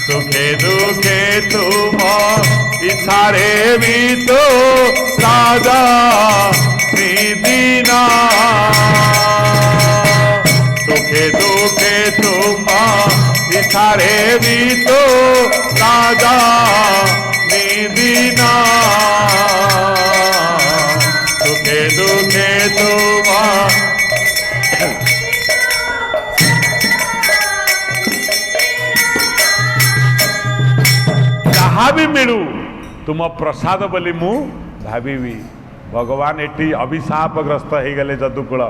सुखे दुखे तुम इच्छा रे भी तो राजा दीना सुखे दुखे तुम इच्छा रे भी तो राजा दीना सुखे दुखे तुम जहाँ भी मिलू तुम प्रसाद बोली मु भावी भगवान एटी अभिशापग्रस्त हो गले जदुकूल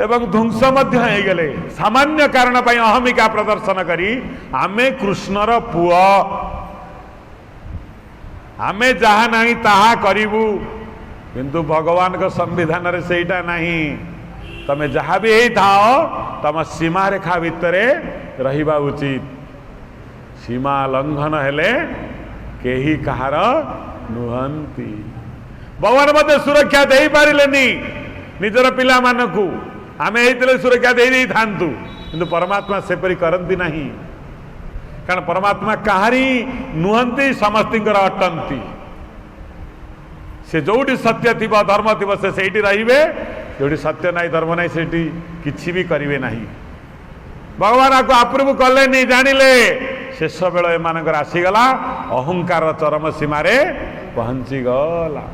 एवं ध्वंस हो गले सामान्य कारण पर अहमिका प्रदर्शन करी आमे कृष्णर पुआ आमे जहा नहीं ताहा करिबू किंतु भगवान को संविधान रे सेटा नहीं तमे जहा भी ही थाओ तम सीमा रेखा भितर रहिबा उचित सीमा लंघन हेले केही कहार नुहंती। भगवान मते सुरक्षा दे पारिलेनी निजर पिला मानकू आमे एइतले सुरक्षा दे देई थांतु किंतु परमात्मा सेपरी करंती नहीं। कारण परमात्मा कहारी नुहंती समस्तिंकर अटंती। से जोटी सत्य थिबा धर्म थिबा से सेठी रहिबे, जोटी सत्य नाही धर्म नाही सेठी किछि भी करिवे नाही। भगवान को अप्रूव कले नहीं जानिले शेष बेल एमानकर आसीगला अहंकार चरम सीमारे पहुंची गला।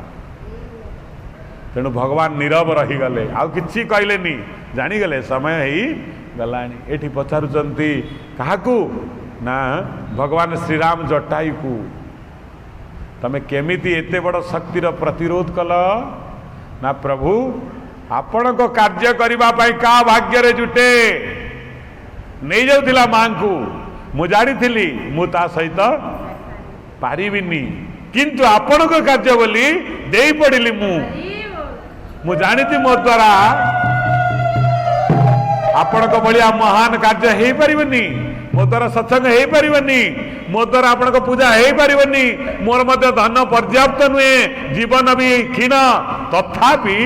तेणु भगवान नीरव रहीगले आउ किछि कहलेनी जानिगले समय ही गलानी। एठी पचारुचंती काहाकू ना भगवान श्रीराम जटायु को तमे केमिति एते बड़ शक्तिर प्रतिरोध कल ना प्रभु आपण को कार्य करिबा पई का भाग्य रे जुटे नहीं जाउथिला मां को मु जानी थिली मु ता सहित पारिबिनी किंतु आपण को कार्य बोली देई पड़िली मु जानी थी मो द्वारा आपण को बलिया महान कार्य हे परिबनी, मो द्वारा सत्संग हे परिबनी, मो द्वारा आपण को पूजा हे परिबनी, मोर मध्य धन पर्याप्त नुहे, जीवन भी क्षीण, तथापि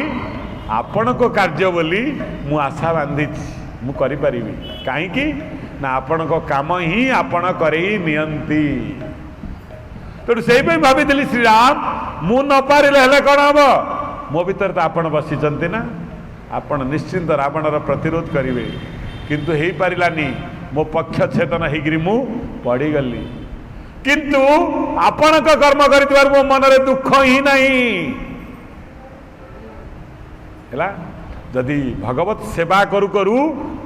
आपण को कार्य बोली मु आशा बांधी मु करि परिबी। काहे कि ना आपण को काम ही आपण करई नियंती। तो से भाभी श्रीराम मु न पारिले हेले कौन हम मो भीतर तो आपण बसीचंती ना, आपण निश्चिंत रावणर प्रतिरोध करिवे किंतु हे पारिलानी मो पक्ष छेदन होगी मु पड़ीगली। किंतु आपण को कर्म कर मो मनरे दुख ही नहीं हैला। जदि भगवत सेवा करू करू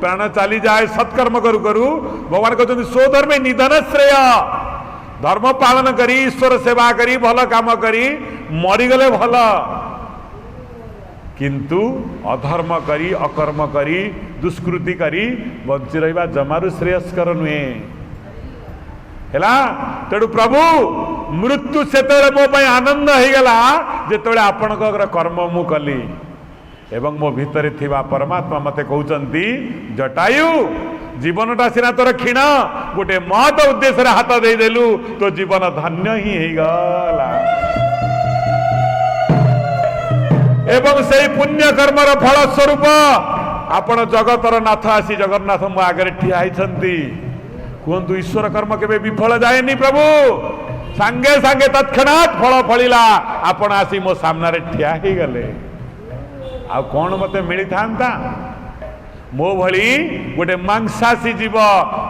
प्राण चली जाए सत्कर्म करू करू भगवान कहते स्वधर्मे निधन श्रेय। धर्म पालन करी ईश्वर सेवा करी भल काम करी मरीगले भल, किंतु अधर्म करी अकर्म करी दुष्कृति करी बंची रहा जमारू श्रेयस्कर नुहे हैला। तेणु प्रभु मृत्यु से मो आनंद हो गला जिते आपण कर्म मु कली एवं मो भितर थिबा परमात्मा मते कहउचंती जटायु जीवनटा सिना तोर क्षीण गोटे महत उद्देश्य हाथ दे देलु तो जीवन धन्य ही गला। एवं से पुण्य कर्मर फल स्वरूप आपण जगतर नाथ आसी जगन्नाथ मो आगे ठिया होती कहतु ईश्वर कर्म केबे विफल जाएनी प्रभु सांगे सांगे तत्क्षणात फल फलिला आपण आसी मो सामने ठिया ही गले। आ कौन मते मिली था मो भली गोटे मांसासी जीव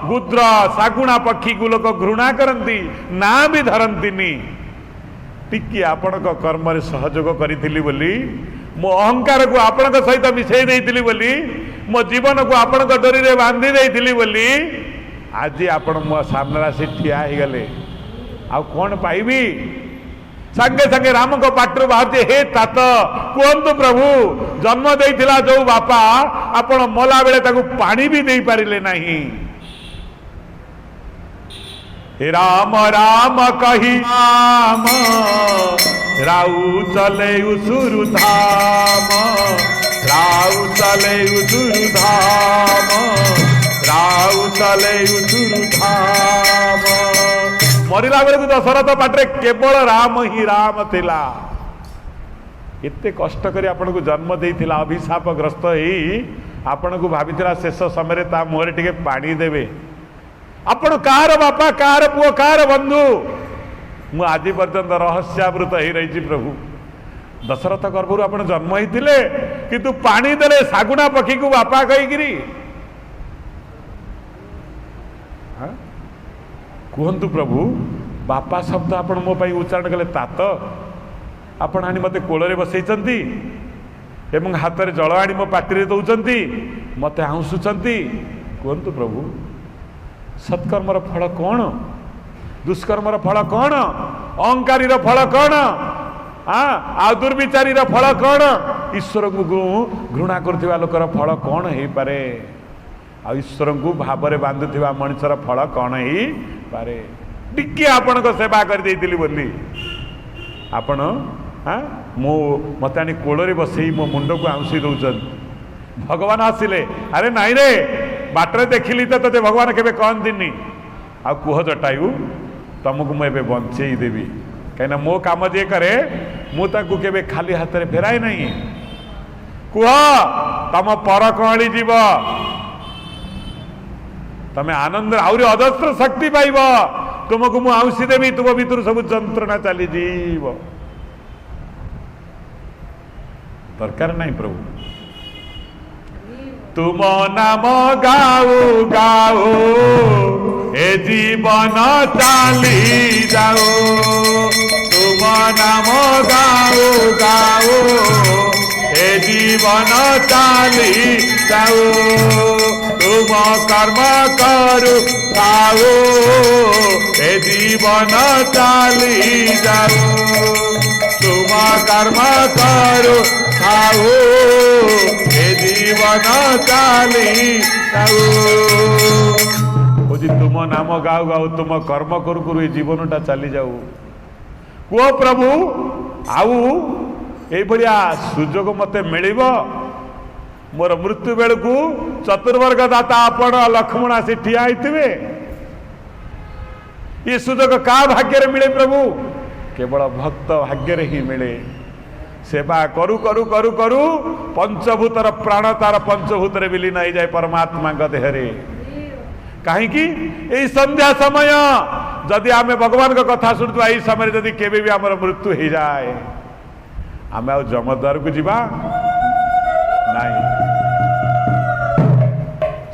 गुद्र सागुणा पक्षी को लोक घृणा करती ना भी धरती टिकी आपण कर्म सहयोग करी बोली मो अहंकार को आपण सहित मिसई देती बोली मो जीवन को आपण डोरी रे बांधी देती बोली आज आपण मो सामने आसी ठिया ही गले। आ कौन पाइबी संगे संगे राम को पाटर बाहर हे तात कहतु प्रभु जन्म देइथिला जो बापा आपण मला बेले ताकू पानी भी दे पारिले नहीं। हे राम राम कही राम राउ चले उसुरु धाम, राउ चले उसुरु धाम, राउ चले उसुरु धाम। मरला बेलू दशरथ पाटे केवल राम ही राम थिला। एते कष्ट करी आपण को जन्म देइथिला अभिशाप ग्रस्त ही आपण को भाविथिला शेष समय ता मुहरे टिके पानी देवे। आपण कार बापा कार पुओ कार बंधु मु आज पर्यंत रहस्यावृत ही रही प्रभु। दशरथ गर्भरू आपण जन्म होइथिले किंतु पानी देले सागुणा पक्षी को बापा कहीकिरी। कहतु प्रभु बापा शब्द आपण मो पाई उच्चारण कले तात आपण आनी मते कोଳରେ बसैचंती एवं हाथ में जल आनी मो पाटी दौरान मते आउंसुचंती। कहतु प्रभु सत्कर्मर फल कौन दुष्कर्मर फल कौन अहंकारी फल कौन आ दुर्विचारी फल कौन ईश्वर को घृणा करुवा लोकर फल कौन हो पारे आ ईश्वर को भाव में बांधुवा मनुष्यर फल कौन हो पारे। टिके आपण को सेवा कर देइतिली बोली आपण मो मत आनी कोଳରେ बसई मो मुंड को आउंसी दौरान भगवान आसिले अरे नाई रे बाटर देखिली तो ते भगवान केबे कहती आ कुह जटायु तुमको मुझे बंचई देवी कहीं मो काम जे करे मुझे केवे खाली हाथ में फेराए नहीं कुह तम पर कली जीव तमें आनंद आहरी अजस्र शक्ति पाइब तुमको मु आउसी देवी तुम भीतर सब जंत्रणा चली जीव दरकार नहीं प्रभु तुम नाम गाओ गाओ ए जीवन चाली जाओ तुम नाम गाओ गाओ ए जीवन चाली जाओ तुम कर्म करू खाओ ए जीवन चाली जाओ तुम कर्म करू खाओ ए जीवन चाली जाओ तुम नाम गाओ गाओ तुम कर्म करू करू ए जीवनटा चली जाऊ कुह प्रभु आउ ये सुजोग मते मिलिब मोर मृत्यु बेलू चतुर्वर्ग दाता आपण लक्ष्मण आसी ठिया होइथिबे ये सुजोग का भाग्य मिले प्रभु केवल भक्त भाग्य ही मिले सेवा करू करू करू करू पंचभूतर प्राण तार पंचभूत विलीन हो जाए परमात्मा देहरे कहीं संध्या समय जदि आम भगवान का कथा शुणुवा यही समय जदि केवे भी आमर मृत्यु हो जाए आम आ जमद्वार को जीवा नहीं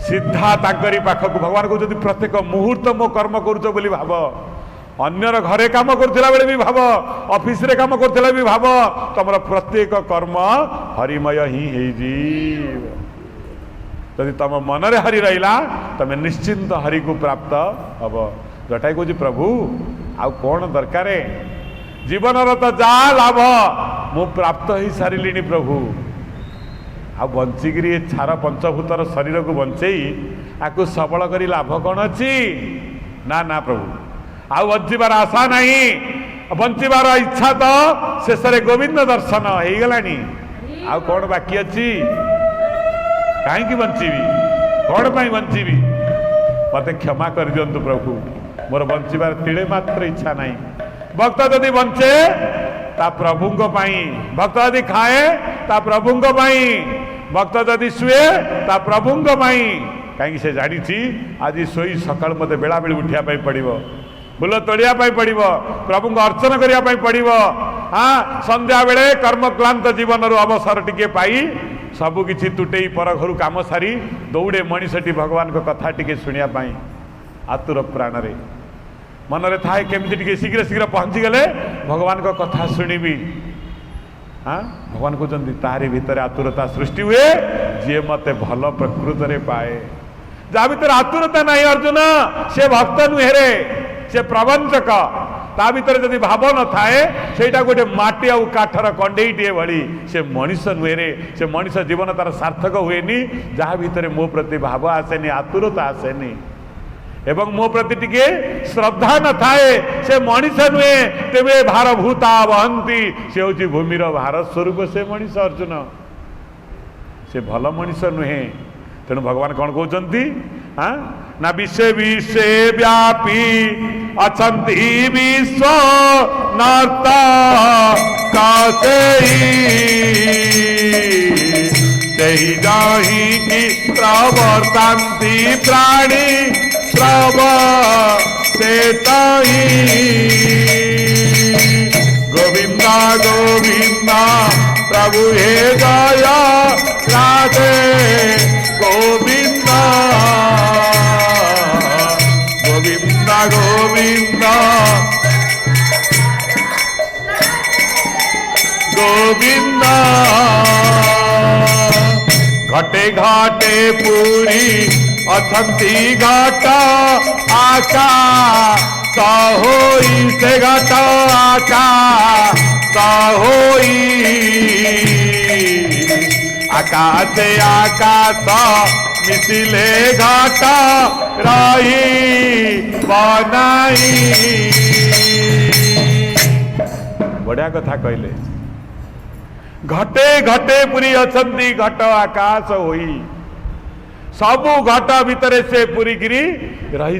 सीधा ताकरी पाखक भगवान को जदि प्रत्येक मुहूर्त मो कर्म करुच बोली भाव अन्यर घरे काम करुला बेले भी भाव ऑफिस रे काम करुला भी भाव तुम प्रत्येक कर्म हरिमय ही जदि तुम मन रे हरि रहिला तुम निश्चिंत हरि को प्राप्त हम जटाई कह प्रभु आउ कौन दरकार जीवन तो जा लाभ मु प्राप्त हो सारे प्रभु आ बंचिकी छार पंचभूतर शरीर को बंचई आपको सबल कर लाभ कौन अच्छी ना ना प्रभु आउ बंचार आशा नहीं बंचार इच्छा तो शेष गोविंद दर्शन हो गलानी आउ कौन बाकी अच्छी कहीं बंचीबी कौन पाई बंचीबी मत क्षमा कर दिंतु प्रभु मोर बंचार तिड़े मात्र इच्छा नहीं भक्त जदि बंचे ता प्रभु भक्त जदि खाए ता प्रभु भक्त जदि शुए ता प्रभु कहीं से जानी आज सोई सकाल मत बेला बेली उठा पड़ो फूल तोड़िया पड़ो प्रभु को अर्चन करने पड़ो हाँ संध्या बेले कर्म क्लांत जीवन रू अवसर टिके पाई सबकि तुटे पर घर कम सारी दौड़े मनीषटी भगवान को कथा टिके शुणा आतुर प्राण रे मन रे थाए केमती टिके शीघ्र शीघ्र पहुंची गले भगवान को कथा शुणिबी हाँ भगवान कहते तारी भितर आतुरता सृष्टि हुए जी मते भल प्रकृत रे पाए जहाँ भीतर आतुरता नहीं अर्जुन से भक्त नुहे रे से प्रबंचक ता भीतर जदि भाव न थाए सेटा गोटे माटी आ काठर कंडेईटे भली से मनीष नुहे रे से मनीष जीवन तार सार्थक हुए जहाँ भीतर मो प्रति भाव आसेनी आतुरता आसेनी एवं मो प्रति टिके श्रद्धा न थाए से मनीष नुहे तेरे भार भूता वहंती से हूँ भूमिर भार स्वरूप से मनीष अर्जुन से भल मनीष नुहे तेणु भगवान कौन कहते हाँ ना विश्व विश्व व्यापी अछंती विश्व नर्ता जाही की प्रवर्तन्ति प्राणी गोविंदा गोविंदा प्रभु हे दया राधे गोविंदा गोविंदा गोविंदा गोविंदा घटे घाटे पूरी अछंती घाट आका होई से घाट आका होई आकाश आकाश मिसिले घाट रही बनाई बढ़िया कथा कहले घटे घटे पूरी अछंती घट आकाश होई सबू घट भितर से पूरी गिरी रही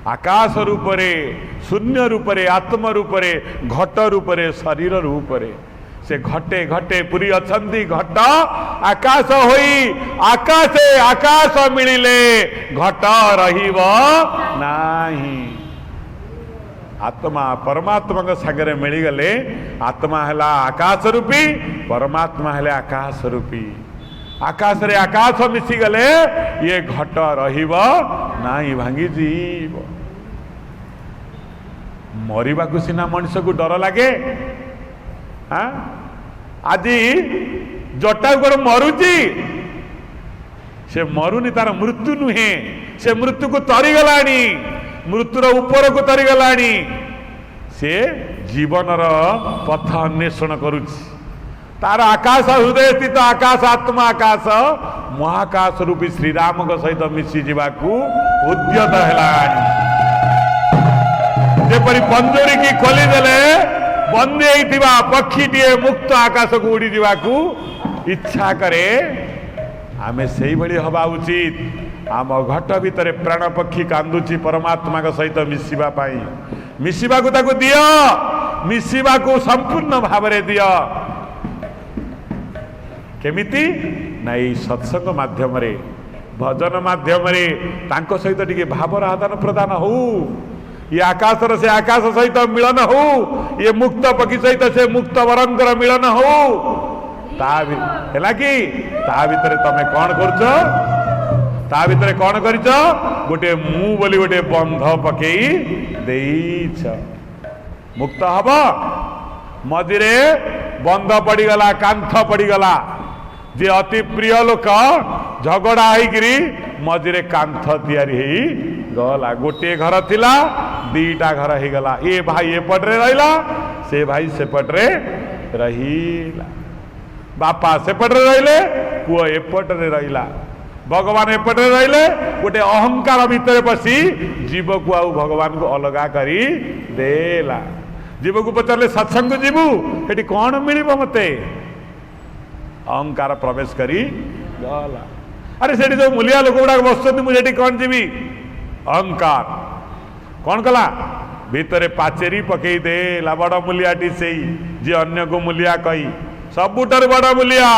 आकाश रूपरे शून्य रूपरे आत्म रूपरे घट रूपरे शरीर रूपरे से घटे घटे पुरी अछंती घट आकाश होई आकाशे आकाश मिलिले घट रहिब नाही। आत्मा परमात्मा सागरे मिलगले आत्मा है आकाश रूपी परमात्मा है आकाश रूपी। आकाश रे आकाश मिसी गले ये घट रहिब नाही भांगी जीव। मरिबा को सिना मनुष्य को डर लगे। हाँ आज जटा गोड़ मरुची से मरुनी तार मृत्यु नुहे से मृत्यु को तरीगलानी मृत्युर ऊपर को तरीगलानी से जीवन पथ अन्वेषण करुची। तार आकाश हृदय स्थित आकाश आत्मा आकाश महाकाश रूपी श्रीराम सहित मिसी जावाकू उद्यत है। जेपरी पंजोरी की खोलीदेले बंदी होइतिबा पक्षीटीए मुक्त आकाश को उड़ी जावाकू इच्छा करे आमे सेही भली हवा उचित। आम घट भितर प्राण पक्षी कांदुची परमात्मा सहित मिसिबा पाई मिसिबा को ताकू दियो मिसिबा को संपूर्ण भाव रे दियो। केमिति नाई सत्संग माध्यम रे भजन माध्यम रे तांको सहित टिके भावर आदान प्रदान हो। ये आकाश से आकाश सहित मिलन हो ये मुक्त पक्षी सहित से मुक्त वरंकर मिलन हो है कि ता भितर तमे कौन करछ ता भितर कौन करिछ गोटे मु बोली गोटे बंध पकई देइछ मुक्त हब मझिरे बंध पड़ीगला कांथ पड़ीगला जे अति प्रिय लोक झगड़ा होइकरी मझिरे कांथ तैयारी हेई गला गोटे घर थिला दीटा घर हो गला ए भाई एपटे रहिला से भाई सेपटे रहिला बापा सेपटे रहिले पुओ एपटे रहिला भगवान एपटे रहिले गोटे अहंकार भितर पसी जीव को आउ भगवान को अलगा करी देला। जीव को पचारे सत्संग जीवु हेटी कौन मिलिबो मते अहंकार प्रवेश करी गला। अरे सेठी जो मुलिया लोक गुड़ा बसुँच मुझे कौन जीवी अहंकार कौन कला भितर पाचेरी पकई देला बड़ मुलियाटी से जी अन्य को मुलिया कही सबुठार बड़ मुलिया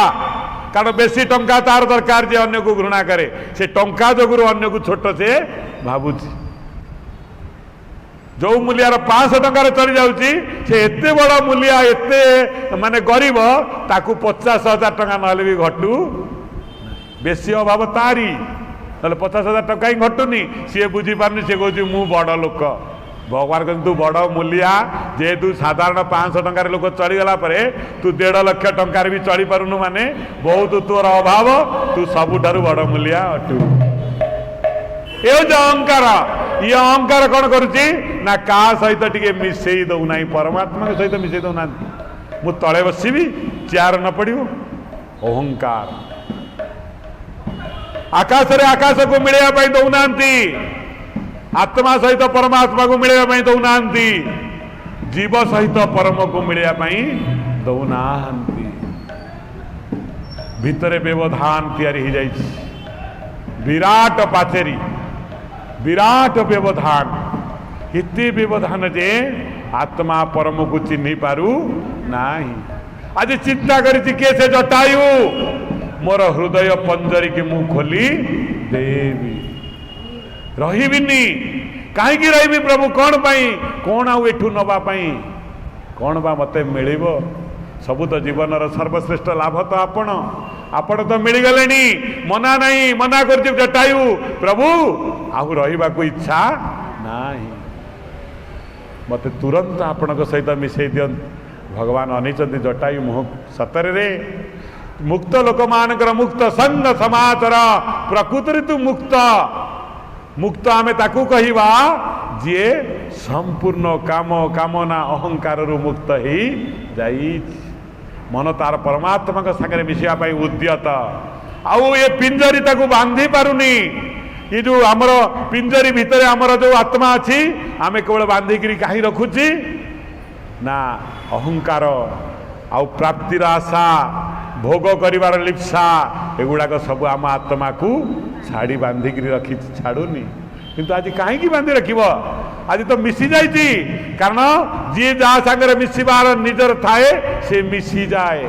कारण बेसी टंका तार दरकार जे अन्य को घृणा करे से टंका जोगुरु अन्य को छोट से भावुची जो मूल्यार 500 टंकार चली जाउची से एते बड़ा मूल्या एते माने गरीब ताकू 50,000 टंका नहले भी घटू बेसी अभाव तारी ताले 50,000 टंका ही घटुनी सी बुझी पारनी से कहूँ मु बड़ लोक भगवान कहते तू बड़ मूल्या जेहेतु साधारण 500 टंकार लोक चलीगला तू 1.5 लाख टंकार भी चली पारुनु माने बहुत तोर अभाव तू सबुठारु बड़ मूल्या अटू। ये जो अहंकार ये अहंकार कौन करुच्ची ना का सहित टिके मिसई दौना परमात्मा सहित मिसई दौना मु तले बसबी चेयर न पड़ो अहंकार आकाश रे आकाश को मिलवा दौना आत्मा सहित परमात्मा को मिलवा दौना जीव सहित परम को मिलवा दौना भितर व्यवधान तैयारी हो जाइए विराट पाचेरी विराट व्यवधान इतने व्यवधान जे आत्मा परम को चिन्ह पारू नाही। आज चिंता करी से जटायु मोर हृदय पंजरी के मुँह खोली देवी रहीबिनी कहीं रही प्रभु कौन पाई कौन आउ एठू नवा पाई कौन बा मते मिलिबो सबु तो जीवन सर्वश्रेष्ठ लाभ तो आपण तो मिलगले मना नहीं मना कर जटायु प्रभु आहु रहिबा को इच्छा नहीं मते तुरंत आपण सहित मिसई दियन भगवान अनिचंती जटायु मुह सतरे रे मुक्त लोक मानकर मुक्त संग समाचार प्रकृति तू मुक्त मुक्त आमे ताकू कहिबा जे संपूर्ण काम कामना अहंकार रु मुक्त ही जाई मन तार परमात्मा के सागरे मिसिया पाई उद्यत आउ ये पिंजरी ताकू बांधी पारुनी ये जो आमर पिंजरी भितर आमर जो आत्मा अच्छी आमे केवल बांधिकी कहीं रखुची ना अहंकार आउ प्राप्तिर आशा भोग करिवार लिप्सा एगुड़ाक सब आम आत्मा को छाड़ी बांधिकी रखी छाड़ुनी किंतु आज कहीं बांधि रखिब आज तो मिसी जाइए कारण जी जहाँ सागर मिसबार निजर थाए से मिसी जाए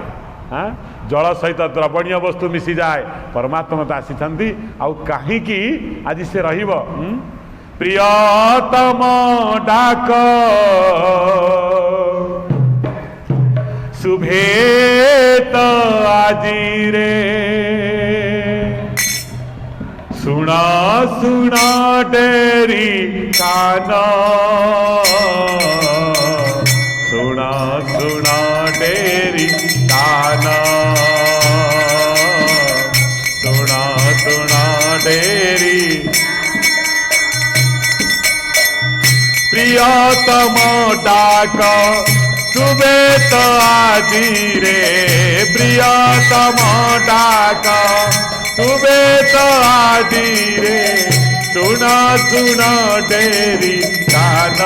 हाँ जल सहित द्रवणीय वस्तु मिसी जाए परमात्मा तो आसी आउ कहीं आज से रहिब प्रियतम डाक शुभेत आजी रे सुना सुना डेरी कान सुना सुना डेरी कान सुना सुना डेरी प्रियतम डाक सुबे तो आजी रे प्रियतम डाक सुबे तो आजी रे सुना सुना डेरी कान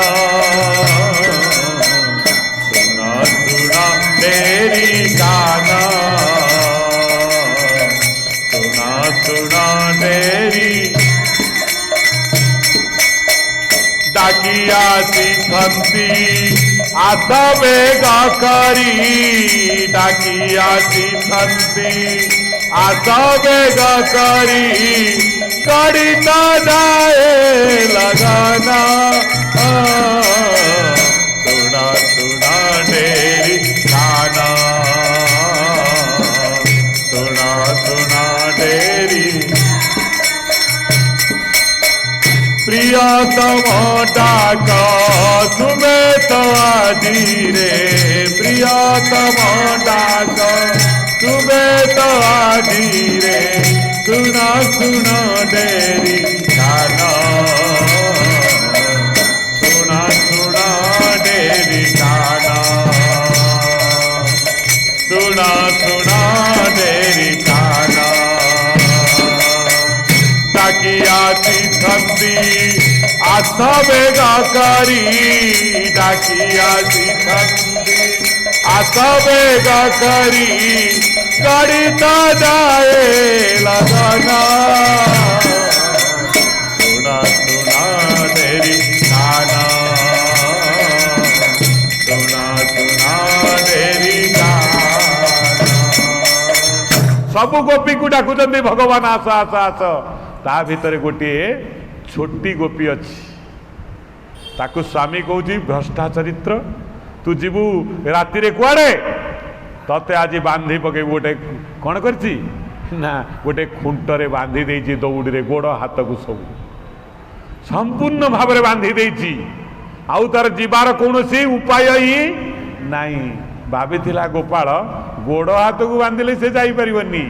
सुना सुना डेरी कान सुना सुना डेरी डाकिया सिखंती आसबे गकरी डाकिया सिखंती आसबे गकरी कड़िता जाए लगाना सुना सुना डेरी काना सुना सुना डेरी प्रियतम डाक सुबे तो आजी रे प्रियतम डाक सुबे तो आजी रे सुना सुना डेरी काना सुना सुना डेरी काना सुना सुना डेरी काना डाकिया सिखंती आसबे गकरी डाकिया सिखंती आसबे गकरी गड़िता जाए लगना सुना सुना डेरी काना सुना सुना डेरी काना सबु गोपी को डाकुचंदी भगवान आस आस आस ता भितर गोटे छोटी गोपी अच्छी ताकू स्वामी कहूँ भ्रष्टा चरित्र तू जीवु राति कुआड़े तते आज बांधी पके गोटे कौन करची ना गोटे खुंटरे बांधी देची दौड़ी गोड़ हाथ को सब संपूर्ण भाव में बांधी देची आउ तार जीवार कौन सी उपाय ही नहीं भाभी गोपाल गोड़ हाथ को बांधिले से जापरनी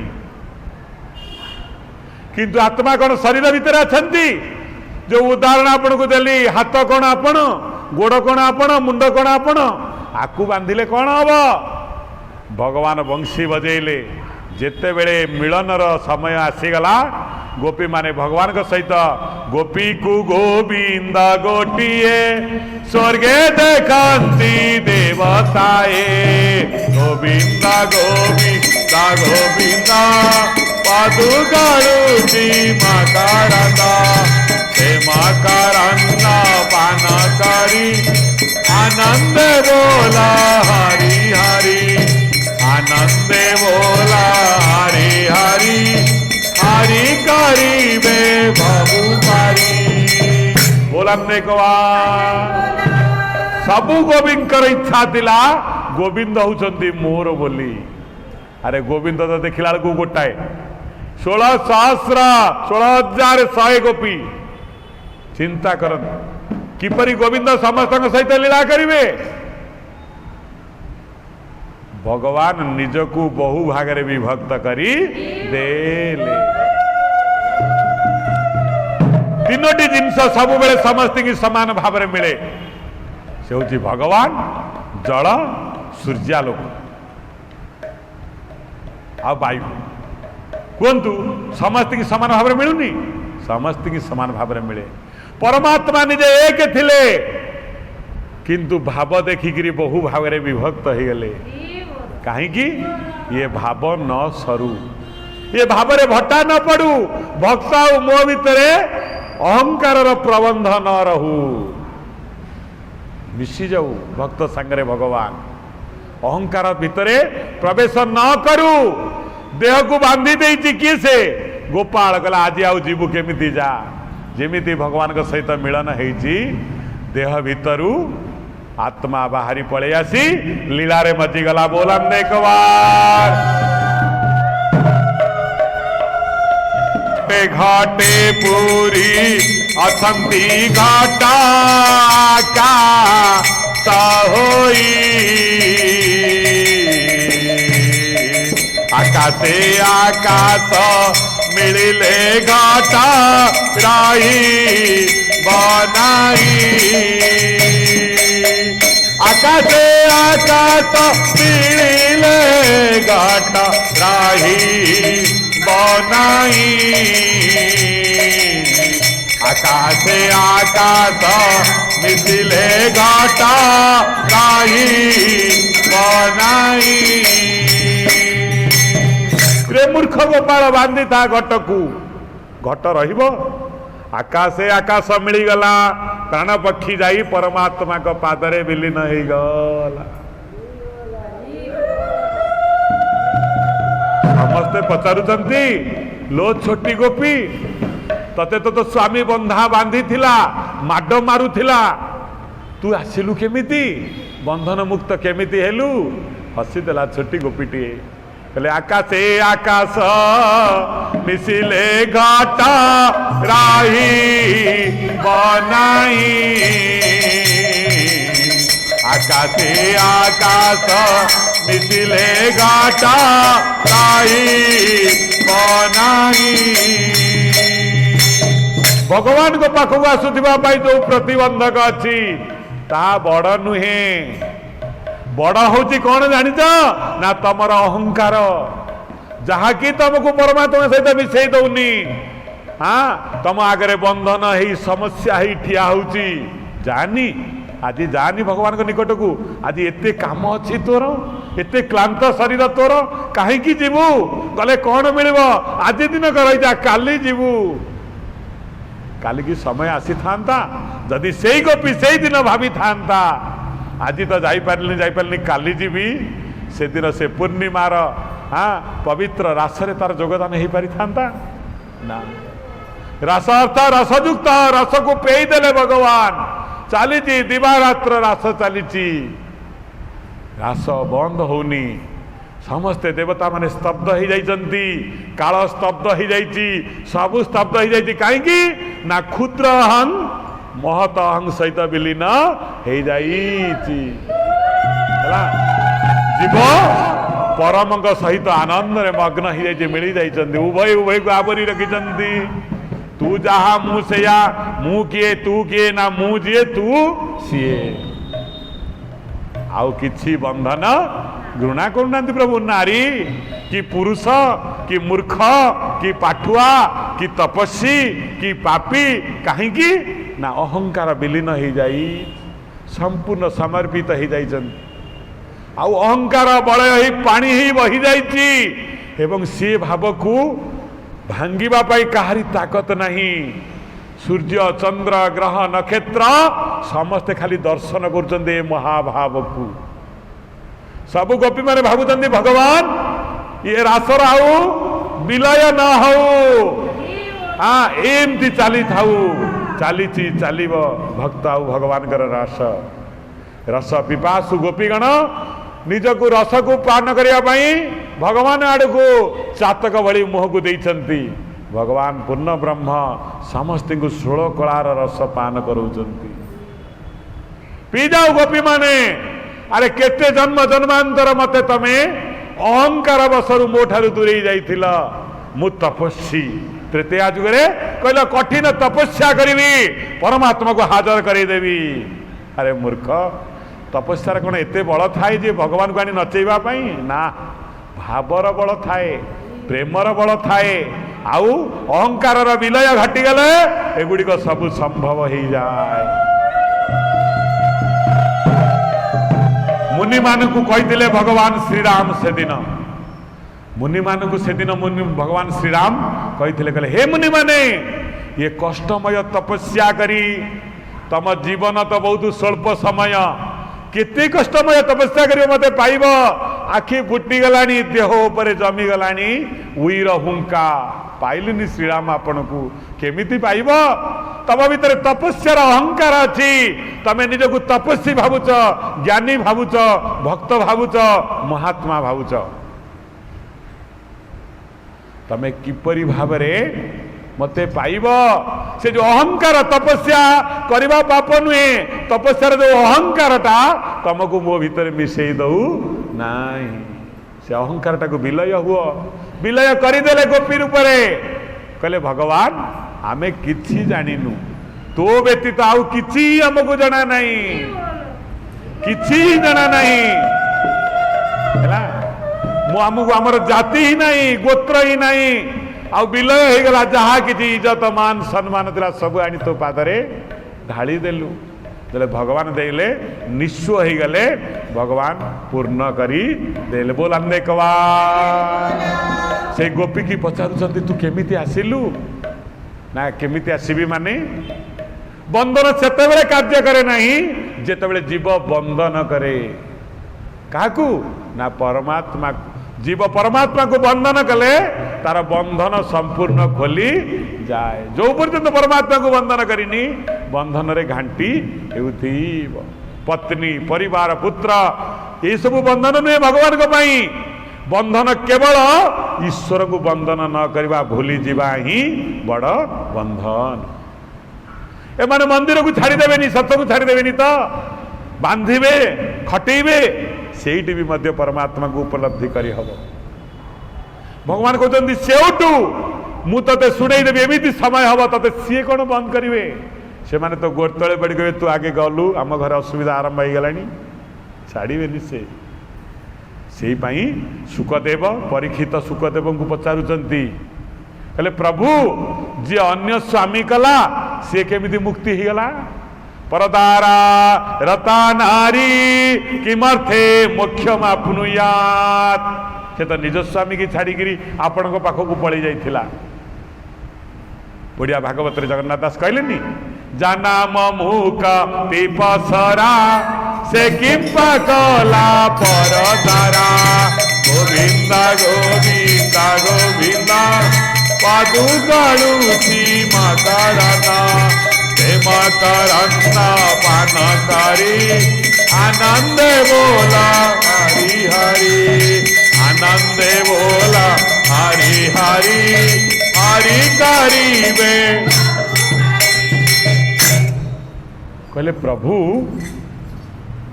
किंतु आत्मा कौन शरीर भितर अच्छा जो उदाहरण आपन को देली हाथ कौन आपण गोड़ कौन आपण मुंड कौन आपण आकु बांधिले कौन हम भगवान बंशी बजेले जेते बेले मिलनर समय आसीगला गोपी माने भगवान के सहित गोपी को गोविंद गोटिए स्वर्गे देखती देवताए गोविंद गोविंद गोविंद पादुकारुची माकारंदा हे माकारंदा पान करी आनंद बोला हरि हरि आनंद बोला हरि हरि हरि करीबे भवु पारी बोलने को सबु गोविंद इच्छा थिला गोविंद होउचंदी मोर बोली अरे गोविंद तो देखला को गोटाए 16,100 गोपी चिंता कर किपरि गोविंद समस्त सहित लीला करिवे भगवान निजकू बहु भाग में विभक्त करी देले तीनोटी जिनस सब बेले समस्त की समान भाव में मिले से हूँ भगवान जल सूर्यालोक आ वायु कहतु समस्त की समान भाव में मिलूनी समस्त की समान भाव में मिले परमात्मा निजे एक थिले किंतु भाव देखिकी बहु भाव में विभक्त हो गले कहीं ये भाव न सरू ये भाव में भट्टा न पड़ू भक्त मो भितर अहंकार प्रबंध न रहू मिशी जाऊ भक्त सांगरे भगवान अहंकार भितरे प्रवेश न करू देह को बांधी देइछि किए से गोपाल कहला आज आउ जीवु केमिति जा जेमिति भगवान के सहित मिलन हेछि देह भितरू आत्मा बाहरी पड़े आसी लीला रे मजी गला बोलन एक बार घाटे पूरी असंति घाटा का होई आकाशे आकाश मिलिले घाटा राही बनाई आकाशे आकाश मिलिले घाटा राही बनाई आकाशे आकाश मिलिले घाटा राही बनाई रे मूर्ख गोपाल बांधी था घट को घट रहिबो आकाशे आकाश मिलीगला प्राण पक्षी जाई परमात्मा को पादरे विलीन हो गला समस्ते पचारुचंती लो छोटी गोपी तते तो स्वामी बंधा बांधी थिला माड मारुथिला तू आसिलु केमिति बंधन मुक्त केमिति हेलु हसी देला छोटी गोपीटी कहले आकाशे आकाश मिसिले घाटा राही बनाई आकाशे आकाश मिसिले घाटा राही बनाई भगवान को पाखक आसुथिबा पाई जो प्रतिबंधक अच्छी ता बड़ नुहे बड़ हूँ कौन जानिच ना तमर अहंकार जहाँकि तुमको परमात्मा सहित मिसई दौनी हाँ तुम आगे बंधन ही समस्या ही ठिया होची जानी आज जानी भगवान को निकट को आज एते काम अच्छी तोर एते क्लांत शरीर तोर कहीं जीवु गले कौन मिल आज दिन कर जा काली जीवु काली की समय आसी था जदि से गोपी से दिन भावी था आज तो जापारे काली जीवी से दिन से पूर्णिमार हाँ पवित्र रासरे तार योगदान हो पारि था ना रस अर्थ रसयुक्त रस को पेई देले भगवान चली दिवारात्र रास चली रास बंद होनी समस्ते देवता माने स्तब्ध हो जाइछन्ति काल स्तब्ध हो जाइछि सबु स्तब्ध हो जाइछि काहेकि ना क्षुद्र अहं महत अहं सहित विलीन हो जाइछि जीव परम सहित आनंद रे मग्न हो जाइछि मिली जाइछन्ति उभय उभय को आवरी रखिछन्ति तू जहा मु सेया मु किए तू किए ना मु जिए तू सीए आउ किछि बंधन घृणा करूना प्रभु नारी कि पुरुष कि मूर्ख कि पाठुआ कि तपस्वी कि पापी कहीं ना अहंकार विलीन हो जाई संपूर्ण समर्पित हो जाइछन आउ अहंकार बलय ही पानी ही बही जाइछि एवं से भाव को भांगिबा पाई काहारी ताकत नहीं सूर्य चंद्र ग्रह नक्षत्र समस्ते खाली दर्शन कर महाभाव को सब गोपी माने भावुचंदी भगवान ये रासर आउ विलय न हो हाँ एमती चली थाऊ चली चलिब भक्त आउ भगवान कर रस रस पिपासु गोपीगण निजको रस को पान करने भगवान आड़ को चातक भली मुह को देइछन्ति भगवान पूर्ण ब्रह्म समस्त को 16 कलार रस पान कराउछन्ति पी जाओ गोपी माने अरे केते जन्म जन्मांतर मते तमे अहंकार बसरु मो ठारु दूरे जाइथिल मु तपस्वी तृतीया जुगरे कहला कठिन तपस्या करिवी परमात्मा को हाजर करदेवी अरे मूर्ख तपस्या कौन एते बल थाए जे भगवान को आनी नचेबा पाई ना भावर बल थाए प्रेमर बल थाए आउ अहंकार विलय घटिगले एगुड़िक सब संभव हो जाए मुनि मान को कही भगवान श्रीराम से दिन मुनि मान को से दिन मुनि भगवान श्रीराम कही कहले हे मुनि माने ये कष्टमय तपस्या करी तम जीवन तो बहुत स्वल्प समय केते कष्टमय तपस्या करी मते पाइब आखि फुटी गलानी देह उपरे जमी गलानी उईर हुंका पाइलिनी श्रीराम आपण को केमिति पाइब तम भीतर तपस्यार अहंकार अच्छी तमे निजको तपस्वी भावुच ज्ञानी भावुच भक्त भावुच महात्मा भावुच तमे किपरि भावरे मते पाइब से जो अहंकार तपस्या करवा पाप नुहे तपस्यार जो अहंकारटा तुमको मो भीतर मिसई दऊ नाई से अहंकारटा को विलय हुआ विलय करदेले गोपी रूपरे कहले भगवान आमे किछि जानिनु तो व्यतीत आउ किछि हमको जना नहीं किछि जना नहीं हैला मु हमको हमर जाति ही नहीं गोत्र ही नहीं आ विलय हो गला जहा किछि इज्जत मान सम्मान दिला सब आनी तो पादरे ढाली देलु जले भगवान देले निस्व हो गले भगवान पूर्ण करी देले बोल अंदे कवा से गोपी की पचारुचंती तू केमिति आसिलु ना केमिति आसीबी माने बंधन सेते बेले कार्य करे नहीं जेते बेले जीव बंधन करे काकू ना परमात्मा जीव परमात्मा को बंधन कले तार बंधन संपूर्ण खोली जाए जो पर्यंत परमात्मा को बंधन करिनी बंधन रे घंटी हेउथीब पत्नी परिवार पुत्र ये सब बंधन नुहे भगवान को पाई बंधन केवल ईश्वर को बंधन न करवा भूली जीवा ही बड़ बंधन एमाने मंदिर को छाड़देवेनी सत को छाड़देवेनी तो बांधिबे खटेबे सेठी भी मध्य परमात्मा को उपलब्धि करी हब भगवान कहते सेउटू मु ते शुणेदेवी एमती समय हम ते सी कौन बंद करेंगे से माने तो गोड़ तले पड़ कहे तू आगे गलु आम घर असुविधा आरंभ हो गलानी छाड़बेनि से सुखदेव परीक्षित सुखदेव को पचारुचंती कहले प्रभु जी अन्य स्वामी कला सी केमिति मुक्ति हो गला परदारा रता नारी किमर्थे मोक्षम आपनुयात से तो निज स्वामी की छाड़ी आपण पाखक पलि जाइथिला बढ़िया भागवत जगन्नाथ दास कहलेनी जाना मुख पिपसरा से किंपा कला परदारा गोविंदा गोविंदा गोविंदा पादु गलुची माता करन्ना पानकारी आनंद बोला हरि हरि आनंद बोला हरि हरि हरि करीबे कहले प्रभु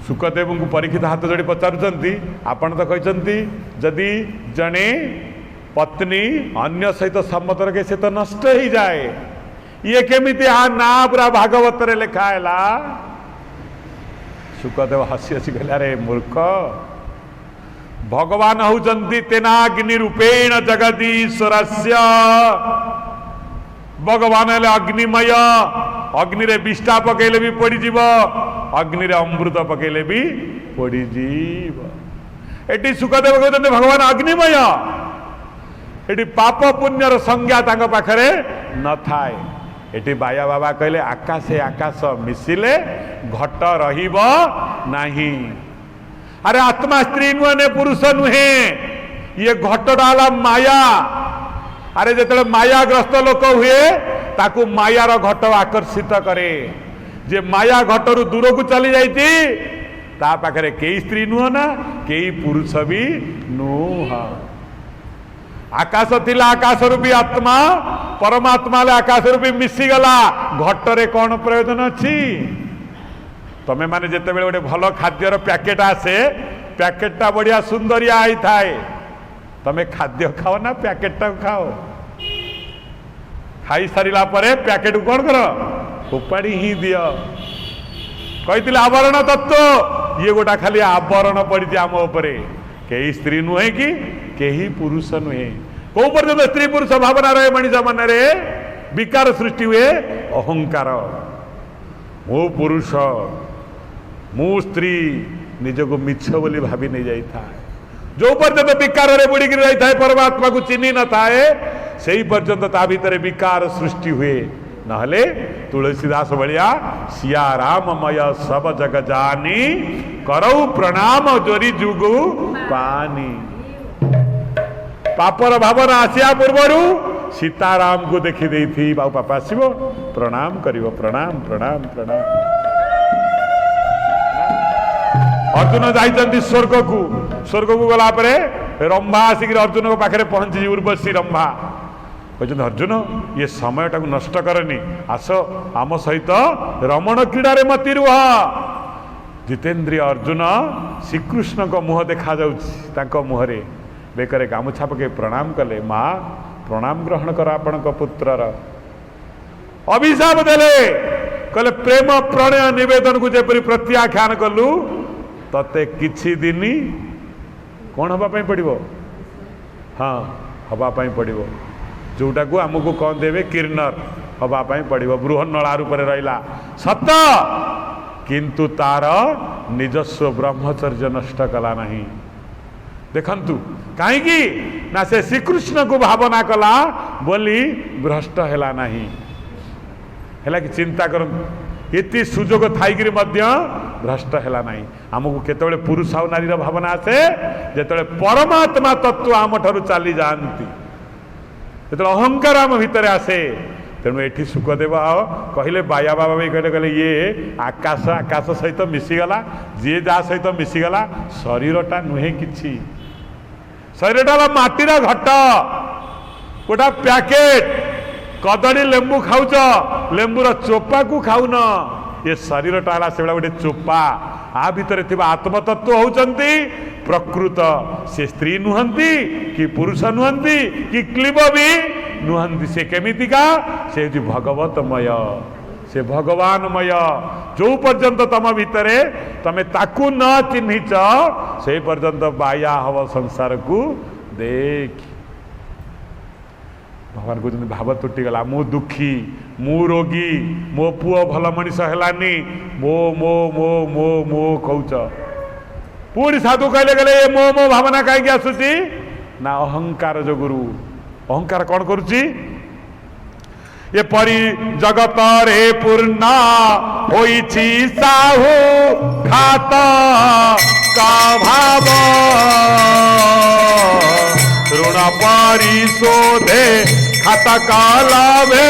सुखदेव को परीक्षित हाथ जोड़ी पचारुचंती आपण तो कहते जदि जने पत्नी अन्य सहित सम्मत रखे से तो नष्ट ही जाए ये केमिति ना पूरा भागवत रे लिखा है सुखदेव हसी हसी कहले अरे मूर्ख भगवान होचंती तेनाग्नि रूपेण जगदीश्वरस्य भगवान हेले अग्निमय अग्नि रे विष्ठा पकेले भी पड़ी जीव अग्नि रे अमृत पकेले भी पड़ी जीव एटी सुखदेव कहते भगवान अग्निमय एटी पाप पुण्यर संज्ञा तांको पाखरे न थाए एटी बाया बाबा कहले आकाशे आकाश मिसिले घट रहिब नाही अरे आत्मा स्त्री नुहे पुरुष नुहे ये घट डाला माया अरे जिते मायाग्रस्त लोक हुए ताकू मायार घट आकर्षित करे जे माया घटरू दूर को चली जाइती ता पाखरे कई स्त्री नुह ना कई पुरुष भी नुह आकाश थिला आकाश रूपी आत्मा परमात्मा आकाश रूपी मिसीगला घटरे कौन प्रयोजन अच्छी तमें माने जिते बेले गोटे भल खाद्यर पैकेट आसे पैकेटा बढ़िया सुंदरिया आई थाए तमें खाद्य खाओ ना पैकेटा खाओ खाई सारा पर पैकेट को कौन कर फोपाड़ी ही दियो कही आवरण तत्व ये गोटा खाली आवरण पड़ी आम उपरे कई स्त्री नुहे कि कहीं पुरुष नुहे कौ पर्यंत स्त्री पुरुष भावना रहे मनीष मन रे विकार सृष्टि हुए अहंकार मो पुरुष मु स्त्री निजको मिछ बोली भावी नहीं जाई था जो पर्यंत विकार रे बुड़ी रही था परमात्मा को चिन्ह न थाए से पर्यंत ता भीतर विकार सृष्टि हुए नहले तुलसीदास भलिया सिया राममय सब जग जानी करऊ प्रणाम जोरी जुगु पानी। पापर भावना आसिया पूर्वर सीताराम को देखी देई थी बाबू पापा आसो प्रणाम करिवो प्रणाम प्रणाम प्रणाम। अर्जुन जाइछन्ति स्वर्ग को गला परे रंभा आसिक अर्जुन को पाखे पहुंची उर्वशी रंभा कहते अर्जुन ये समयटा नष्ट करनी आस आम सहित रमण क्रीडारे मती रुह। जितेन्द्रिय अर्जुन श्रीकृष्ण को मुह देखा जाऊँ मुहरे बेकरे गामुछा पके प्रणाम कले माँ प्रणाम ग्रहण कर आपण पुत्रर अभिशाप देले कहले प्रेम प्रणय निवेदन को जेपरी प्रत्याख्यान कलु तते किछि दिन कौन हवापाई पड़ो हाँ हवापाई पड़ो जोटा को आमको कौन देवे किन्नर हवापाई पड़ो बृहन्नला रूप रहा सत किंतु तार निजस्व ब्रह्मचर्य नष्ट कला नहीं। देखंतु कहीं ना से श्रीकृष्ण को भावना कला बोली भ्रष्ट हैला नहीं हैला कि चिंता करन इति सुजोग थाइकरी मध्य भ्रष्ट हैला नहीं। आमको केतबेले पुरुष और नारी भावना आसे जेतबेले परमात्मा तत्व आम ठारू चली जानती जेतबेले अहंकार आम भितर आसे तेणु एठी सुखदेव कहले बाया बाबा भी कहले कहले ये आकाश आकाश सहित मिसीगला जी जा सहित मिसीगला शरीरटा नुहे किछि शरीरटा माटीर घट गोटा पैकेट कदड़ी लेंबू खाऊच लेंबूर चोपा को खाऊन ये शरीरटा है से गोटे चोपा आ भितर आत्मतत्व होउचंती प्रकृत से स्त्री नुहंती कि पुरुष नुहंती कि क्लीब भी नुहंती से केमितिका से भगवतमय से भगवानमय जो पर्यंत तम भितर तमे ताकू न चिन्हिच से पर्यंत बाया हव संसार को देख। भगवान कहते भाव तुटिगला मु दुखी मु रोगी मो पुओ भल मनीष हेलानी मो मो मो मो मो कौच पुणी साधु कहले गले ये मो मो भावना कहीं आसुची ना अहंकार जो गुरु अहंकार कौन करुची ये परी जगत रे पूर्ण होइछि साहू खात का भाव ऋण परिशोधे खाता का लाभे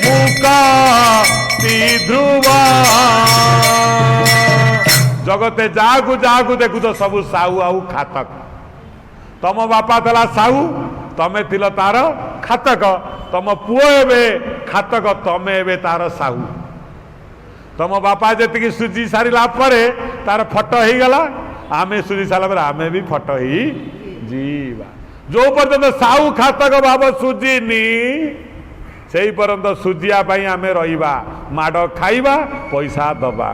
मुका ध्रुव जगते जागु देखु तो सबू साहू आउ खातक तम बापा तला साहू तमे थिल तार खातक तम पुओ एबे खातक तमे एबे तार साहू तम बापा जी सुजी सारा परे तार फट हो गला आमे सुजी सारा पर आमे भी फट ही जीवा जो पर्यंत साहू खातक भाव सुजीनी से पर्यंत सुजिया आमे रहिबा माड़ खाइबा पैसा दबा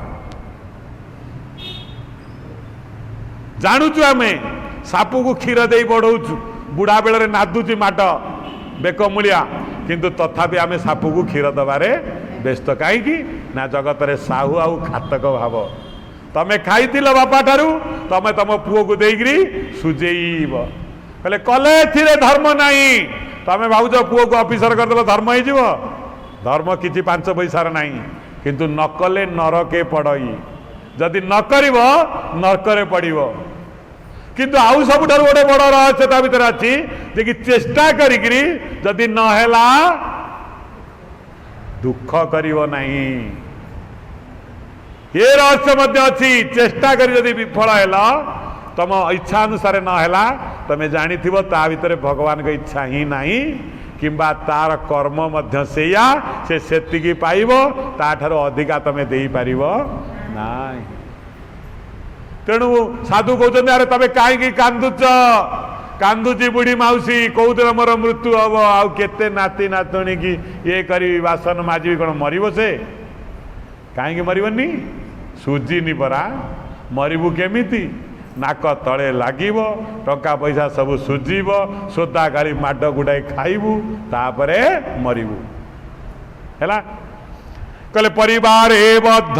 जानूचु आमे सापू को क्षीर दे बढ़ाऊचु बुढ़ा बेल नादुची माट बेक मूलिया किंतु तथापि आमे सापू को क्षीर दबारे व्यस्त कहीं ना जगत रे साहू आउ खातक भाव तमे खाइथिल बापा ठारू तमे तम पुओ को देइग्री सुजेइब कहले कले थिरे धर्म नहीं तमे भावुज पुओ को ऑफिसर करदेल धर्म हो जीव धर्म किछि 5 पैसार नहीं किंतु नकले नरके पड़ई जदि न करिव नरकरे पड़िव किंतु आउ सबुठार गोटे बड़ रहस्य ता भीतर अच्छी जे कि चेष्टा करी जदि न हैला दुख करिव नहीं ये रहस्य मध्य अच्छी चेष्टा करी जदि विफल हैला तम इच्छा अनुसार न हैला तमे जानिथिबो ता भीतर भगवान के इच्छा ही नहीं किंबा तार कर्म मध्य सेया से सेतिकी पाइबो ता ठारो अधिका तमे देई पारिबो नाही। तेणु साधु कहते अरे तमे कहीं कांदुच कांदुची बुढ़ी माउसी कौदिन मोर मृत्यु हम आउ केते नाती नातुणी की ये करी बासन माजी कौन मरब से कहीं मरबनी सुजीनी परा मरबू केमिति नाक तले लागिब टंका पैसा सब सुझीब सोदा गाड़ी माड गुड़ाई खाइबू तापरे मरबू है कहले परिवार बद्ध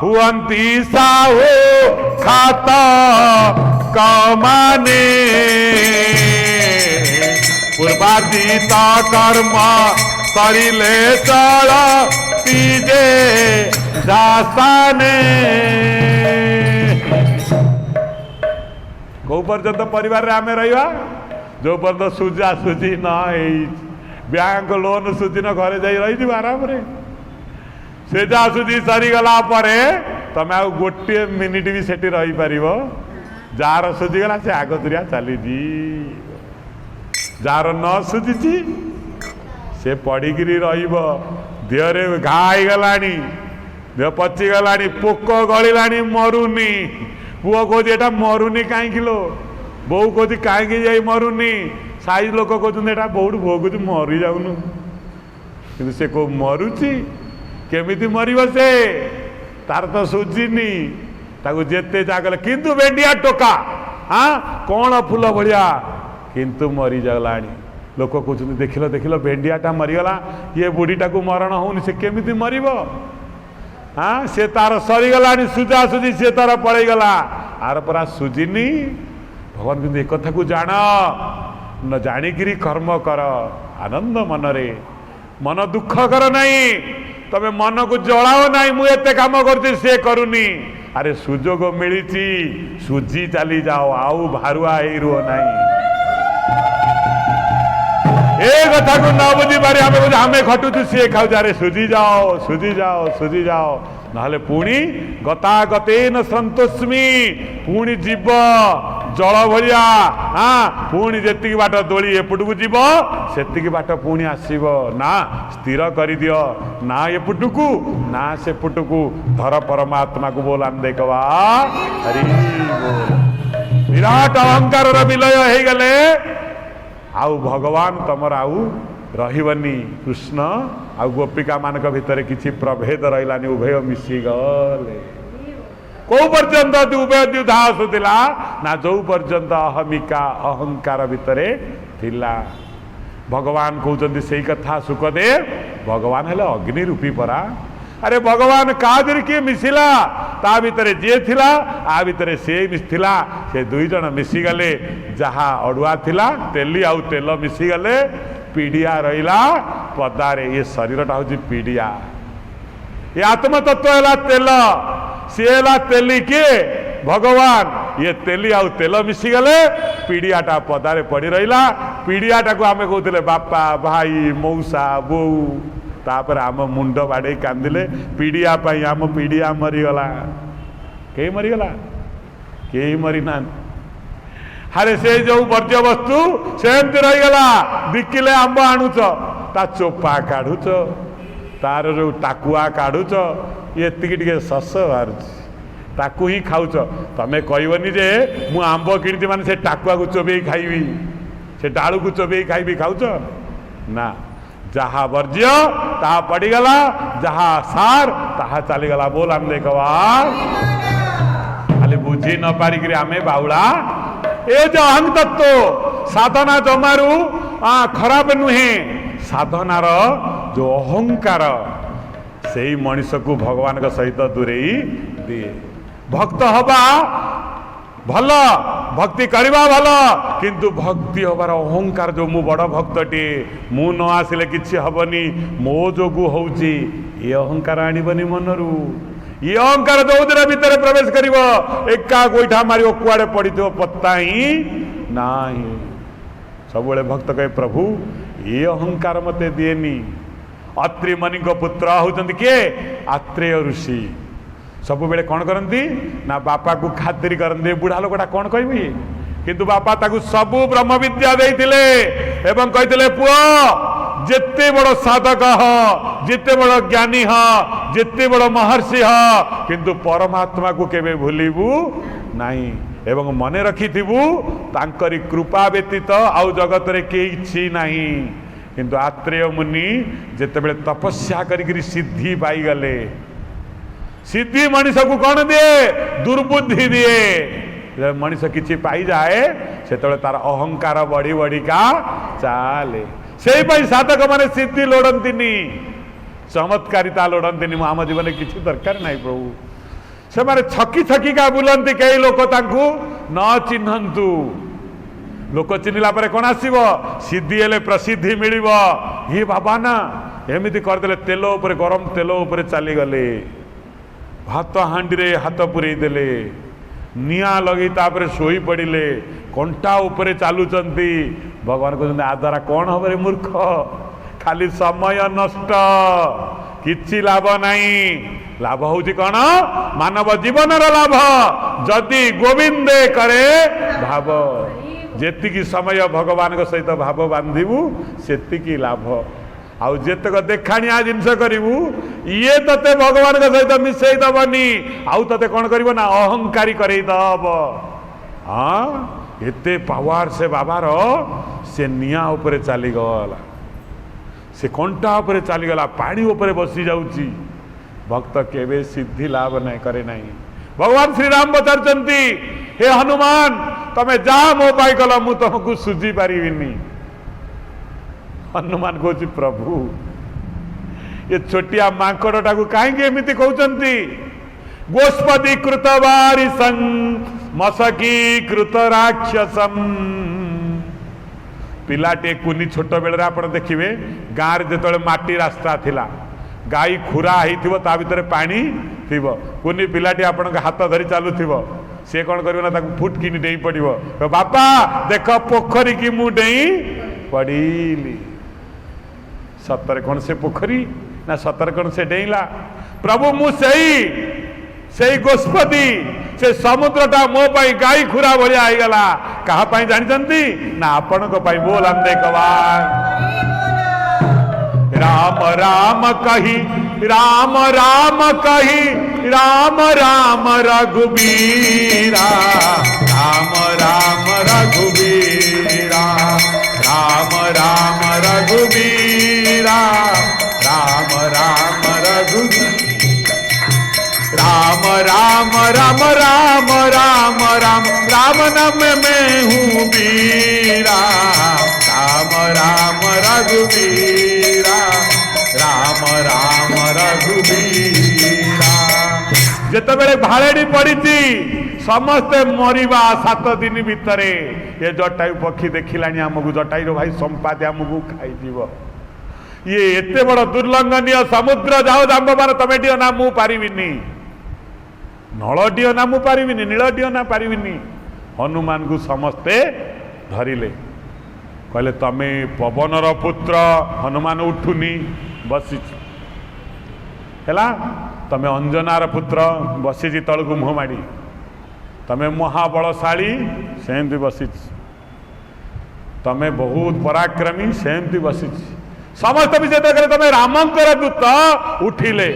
हुअंती साहू खाता कमाने पूर्वातीत कर्म सरिले चल तीजे दासाने को पर्यंत परिवार आम रहा जो पर्यंत सुजा सुझी न बैंक लोन सुझिन घरे जा रही आराम रे सुजा सुझी सरीगला तमें आ गोटे मिनिट भी सेठी रही पार जार सुझीगला से आग दुरिया चली जार न सुझी से पड़िकी रहीरे घा गला देह पचिगला पोक गला मरुनी पुओ कौच एटा मरुनी कहीं लो बो कौच कहीं जा मरुनी साई लोक कहते बहुत भोगुच मरी जाऊनु कि से को मरुची केमिति मरिब से तार तो सुझीनी ताकू जेते जागले किंतु बेंडिया टोका हाँ कौन फूल भलिया किंतु मरी जाला लोक कहते देखिल देखिल बेंडियाटा मरीगला ये बुढ़ीटा को मरण होनी से केमिति मरिब हाँ से तार सरीगला सुजा सुझी से तार पलैगला आर परा सुझीनी भगवान किंतु एक कथा को जान न जाणिकी कर्म कर आनंद मनरे मन दुख कर नहीं तमे मन को जलाओ नहीं मुझे काम करती से करूनी अरे सुजोग मिली सुझी चली जाओ आउ भारुआ रुह नहीं ए कथा को न बुझी पारे आम खटुचु सी खाऊ अरे सुझी जाओ सुझी जाओ सुझी जाओ नहले पुणी गतागतेन संतोष्मी पुणी जीव जल भलिया हाँ पुणी जी बाट दोली एपटू जीव से बाट पुणी आसब ना स्थिर कर दियो ना एपटू ना सेपटू धर परमात्मा को बोल आम देखवा हरि विराट अहंकार विलय हो गले आउ भगवान तमर आउ रही कृष्ण आ गोपिका मान भितर किसी प्रभेद रही उभय मिसी गले कौ पर्यंत उभय द्विधा आसुला ना जो पर्यंत अहमिका अहंकार भितर थिला भगवान कहते से कथा सुखदेव भगवान हेले अग्नि रूपी परा अरे भगवान का किए मिसिला ता भितर जी थिला आ भितर से मिसिला से दुई जन मिसीगले जहा अड़ुआ थिला तेली आउ तेल मिसीगले पीड़िया रहा पदारे ये शरीरटा हूँ पीड़िया ये आत्मतत्व है तेल सी है तेली किए भगवान ये तेली आउ तेल मिसीगले पीड़ियाटा पदारे पड़ी रहा पीड़ियाटा को आम कहते बापा भाई मौसा बो तापर आम मुंड बाड़े कांदिले पीड़िया आम पीड़िया मरीगला कई मरीगला कई मरी ना हारे से जो वर्ज्य वस्तु सेमती रहीगला बिकिले आंब आणुच ता चोपा काढ़ुच तार जो टाकुआ काढ़ुच ये टे शस बाहर ताकू ही खाऊच तमें कहबनी जे मु आंब किणी माने से टाकुआ को चोबे खाइबी से डालू को चोबे खाइबी खाऊच ना जहा वर्ज्य ता पड़ीगला जहा सार ताहा चलीगला बोल आम देखवा खाली बुझी न पारिक आमे बाउला ए जो अहं तत्व साधना जमारू खराब नुहे साधनार जो अहंकार से ही मनीष को भगवान का सहित दूरे दिए भक्त हवा भल भक्ति करवा भल किंतु भक्ति हबार अहंकार जो मु बड़ भक्तटे मु न आसिले किछि हबनी मो जोगु होउची ये अहंकार आनिबनी मनरू ये अहंकार जो दिन भितर प्रवेश करिवो एका गोइठा मारियो कुआडे पड़िथो पत्ता ही नाही सबले भक्त कहे प्रभु ये अहंकार मते दिएनी अत्रि मनि को पुत्र होचंती के आत्रेय ऋषि सब बेले कौन करती ना बापा को खातिर करते बुढ़ा लोकटा कौन कहबी किंतु बापा ताकू सबू ब्रह्म विद्या देइथिले एवं कहते पुओ जिते बड़ साधक ह जिते बड़ ज्ञानी ह जिते बड़ महर्षि ह किंतु परमात्मा को केबे भूलिबू नहीं एवं मन रखिथिबू तांकरी कृपा व्यतीत आउ जगत रे किछि नहीं किंतु आत्रेय मुनि जेते बेले तपस्या करी सिद्धि पाई गले सिद्धि मनीष को कौन दिए दुर्बुद्धि दिए मनीष किसी पाई जाए से तार अहंकार बढ़ी बढ़िका चाले से साधक माने सिद्धि लोड़ती चमत्कारिता लोड़ती आम जीवन किसी दरकार नहीं प्रभु से माने छकी छकी का बुलंती कई लोक न चिन्हतु लोक चिन्हला पर कौन आसब सिद्धि हेले प्रसिद्धि मिल ये बाबा ना एमती करदे तेल उपर गरम तेल उपर चलीगले भात हांडी रे हाथ पुरे देले निआ लगे तापर शोई पड़े कंटा उपरे चलुचंती भगवान कहते आ द्वारा कौन हम रे मूर्ख खाली समय नष्ट किछि लाभ नहीं लाभ हूँ कौन मानव जीवन लाभ जदि गोविंदे करे भाव जेतिकी समय भगवान सहित भाव बांधबू सेतिकी लाभ आउ जेतक देखाणिया जिनस करू ये तते भगवान सहित मिसई दबनी आउ तते कौन कर ना अहंकारी करदब हाँ एते पावर से बाबार से निया उपरे चलीगला से कंटा उपरे चलीगला पानी उपरे बसी जाऊची भक्त केवे सिद्धि लाभ नहीं करे नहीं भगवान श्री राम पचारचंती हे हनुमान तमे जा मो पाई कल मु तुमको सुझी पारिनी हनुमान कहूँ प्रभु ये छोटिया मांकड़टा को कहीं एमती कहते गोष्पदी कृत वारिसं मसकी कृत राक्षसम पिलाटे कुनी छोट बेले आप देखिए गाँव में जो माटी रास्ता थिला गाई खुरा होता भितर पानी थी कुनी पिलाटी आपण हाथ धरी चलुव सी कौन कर फुटकिनी डेई पड़ो बापा देख पोखरी की मु डेई पड़ी सतर कौन से पोखरी ना सतर कौन से डेला प्रभु मु सही गोष्पदी से समुद्रटा मो पाई गाई खुरा भलिया गला कहा पाई जानचंती ना आपण को पाई बोल अंदे कवार राम राम कही राम राम कही राम राम रघुबीरा राम राम रघुबीरा राम राम रघुबीरा राम राम रघुबीरा राम राम राम राम राम राम राम नाम में हूँ बीरा राम राम रघुबीरा राम राम रघुबीरा जेते बेले भाड़ेडी पड़ी समस्ते मरिबा 7 दिन भितरे ये जटायु पक्षी देखिलानी आमको जटाई भाई संपादे आमको खाई ये एते बड़ दुर्लंघनीय समुद्र जाओ जाम्बार तमे डिओ ना मु पारिबिनी नल डिओ ना मु पारिबिनी नील डिओ ना पारिबिनी हनुमान को समस्ते धरिले कहले तमे पवनर पुत्र हनुमान उठुनी बसी है तमे अंजनार पुत्र बसी तलू मुह माड़ी तमे महाबलशाली सेमती बसी तमे बहुत पराक्रमी सेमती बसी समस्त विषय देख तमे रामंकर दूत उठिले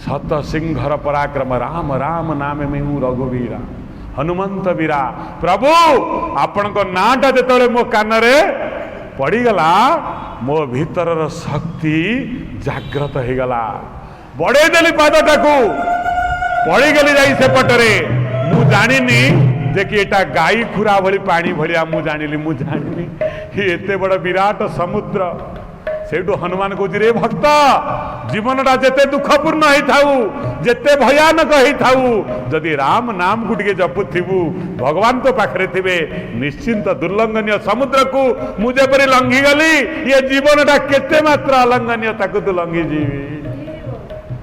सत सिंहर पराक्रम राम राम नाम में हूँ रघुवीरा हनुमंत वीरा प्रभु आपण को नाटा जो मो कान रे पड़गला मो भीतर शक्ति जागृत हो गला बढ़े देली पादटा को पड़गली जा सेपटरे मु जानी जे कि एटा गाई खुरा भली पानी भलिया मु जानी एते बड़ विराट समुद्र सेठू हनुमान कहते रे भक्त जीवनटा जेते दुखपूर्ण होता जेते भयानक होता जदि राम नाम को टे जपुथु भगवान तो पाखे थे निश्चिंत दुर्लंघनीय समुद्र को मुझेपरी लंघी गली ये जीवनटा केते मात्र अलंघनीय ताकू तू लंघी जीवी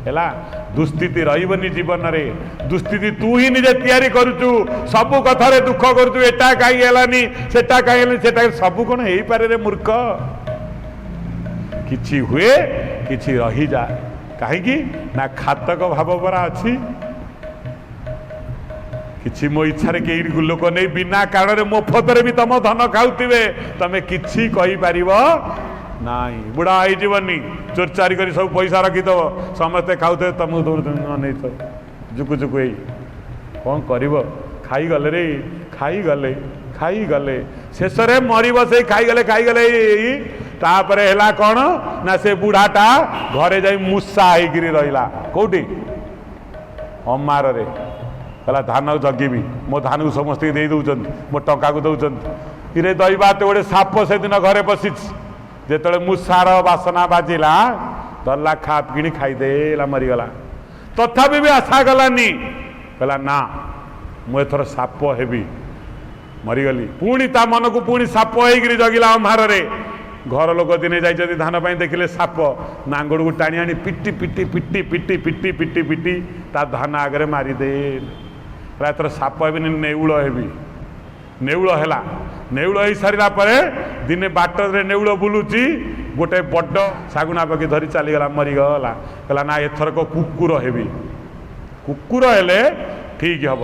है दुस्थिति रही जीवन रे दुस्थिति तू ही निजे तैयारी करुचु सबू कथार दुख करुचु एटा कहीं हेलानी सेटा कहीं हेलानी सेटा सबू कौन हो पारे रे मूर्ख किछि हुए किछि रही जाए कहीं ना खातक भाव परा अच्छी किछि मो इच्छा रे कई लोक नहीं बिना कारण मोफतरे भी तुम धन खाऊे तमें किछि कहि पारिबो नाई बुढ़ा आई जीवनी चोर चारी कर सब पैसा रखीदव समस्ते खाऊे तुमको नहीं तो जुकु जुकु कौन कर खाई गले रे खाई गले शेष रे मरब से खाई गले तापर है कौन ना से बुढ़ाटा घरे जा मूषा होकर रहा कौटी अमार रे कहला धान जगिबी मो धान को समस्त दे दौरान मो टंका को दौरान इरे दैवा तो गोटे साप से दिन घरे बसी जिते मूषार बासना बाजिला धरला खाप कि खाईदेला मरीगला तथापि भी आशा गलानी कहला ना मु एथर साप हेबी मरीगली पुणी ता मन को पुणी साप होकर जगिला अंधार रे घर लोक दिने जाइछथि धान पाई देखिले साप नांगड़ को टाणी आनी पिटी पिटी पिटी पिटी पिटी पिटी पिटी ता धान आगे मारिदे प्राय थर साप हे नेउल हेबी नेउल है नेउल हो सारा पर दिने बाटर नेउल बुलूची गोटे बड़ शागुना पक्षी धरी चलीगला मरीगला कहला ना एथरक कुकुर हेबी कुकुर हेले ठीक हम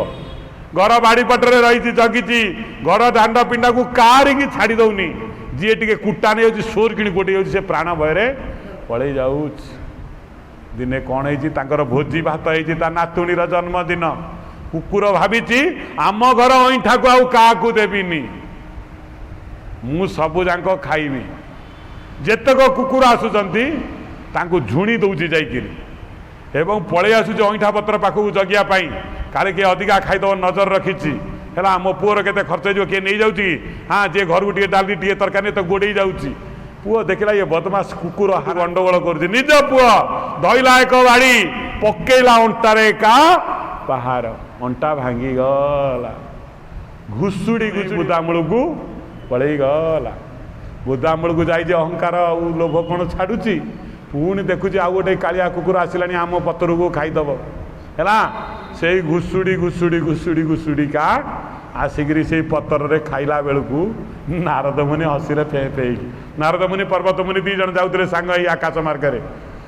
घर बाड़ी पटरे रही जगी घर दांड पिंडा को कारिकी छाड़ी दौनी जी टे कुटा नहीं सोर कि गोटे से प्राण भय पलि जाऊ दिने कौन है भोजी भात है नातुणीर जन्मदिन कुकुर भावी आम घर अईठा को आउ क्या देविनी मु सबु जाक खाइबी जेतक कुकुर आसुचंती तांको झुणी दौची जाइकिरी एवं पलि आसुच अईठा पत्र पाखक जगिया काले किए अधिका खाईदब नजर रखी है मो पुअर के खर्च हो किए नहीं जाऊँगी हाँ जे घर को टे डाली टे तरकारी तो गोड़े जाऊँगी पुओ देखला ये बदमाश कुकुर गंडगोल कर निज पुओ धइला एक बाड़ी पकेला अंटारे का पहाड़ अंटा भांगी गला घुषुड़ी बुदामूल को पलि गला बुदामूल को जाइए अहंकार लोभ कौन छाड़ुची पुणी देखुची आउ गोटे कालिया कुकुर आसला आम पतर को खाईदब है से घुषुड़ी घुषुड़ी घुषुड़ी घुषुड़ी का आसिकी से पतर रे खाइला बेलू नारद मुनि हसिले फे फे नारद मुनि पर्वत मुनि दी जन जाऊे सांग आकाश मार्ग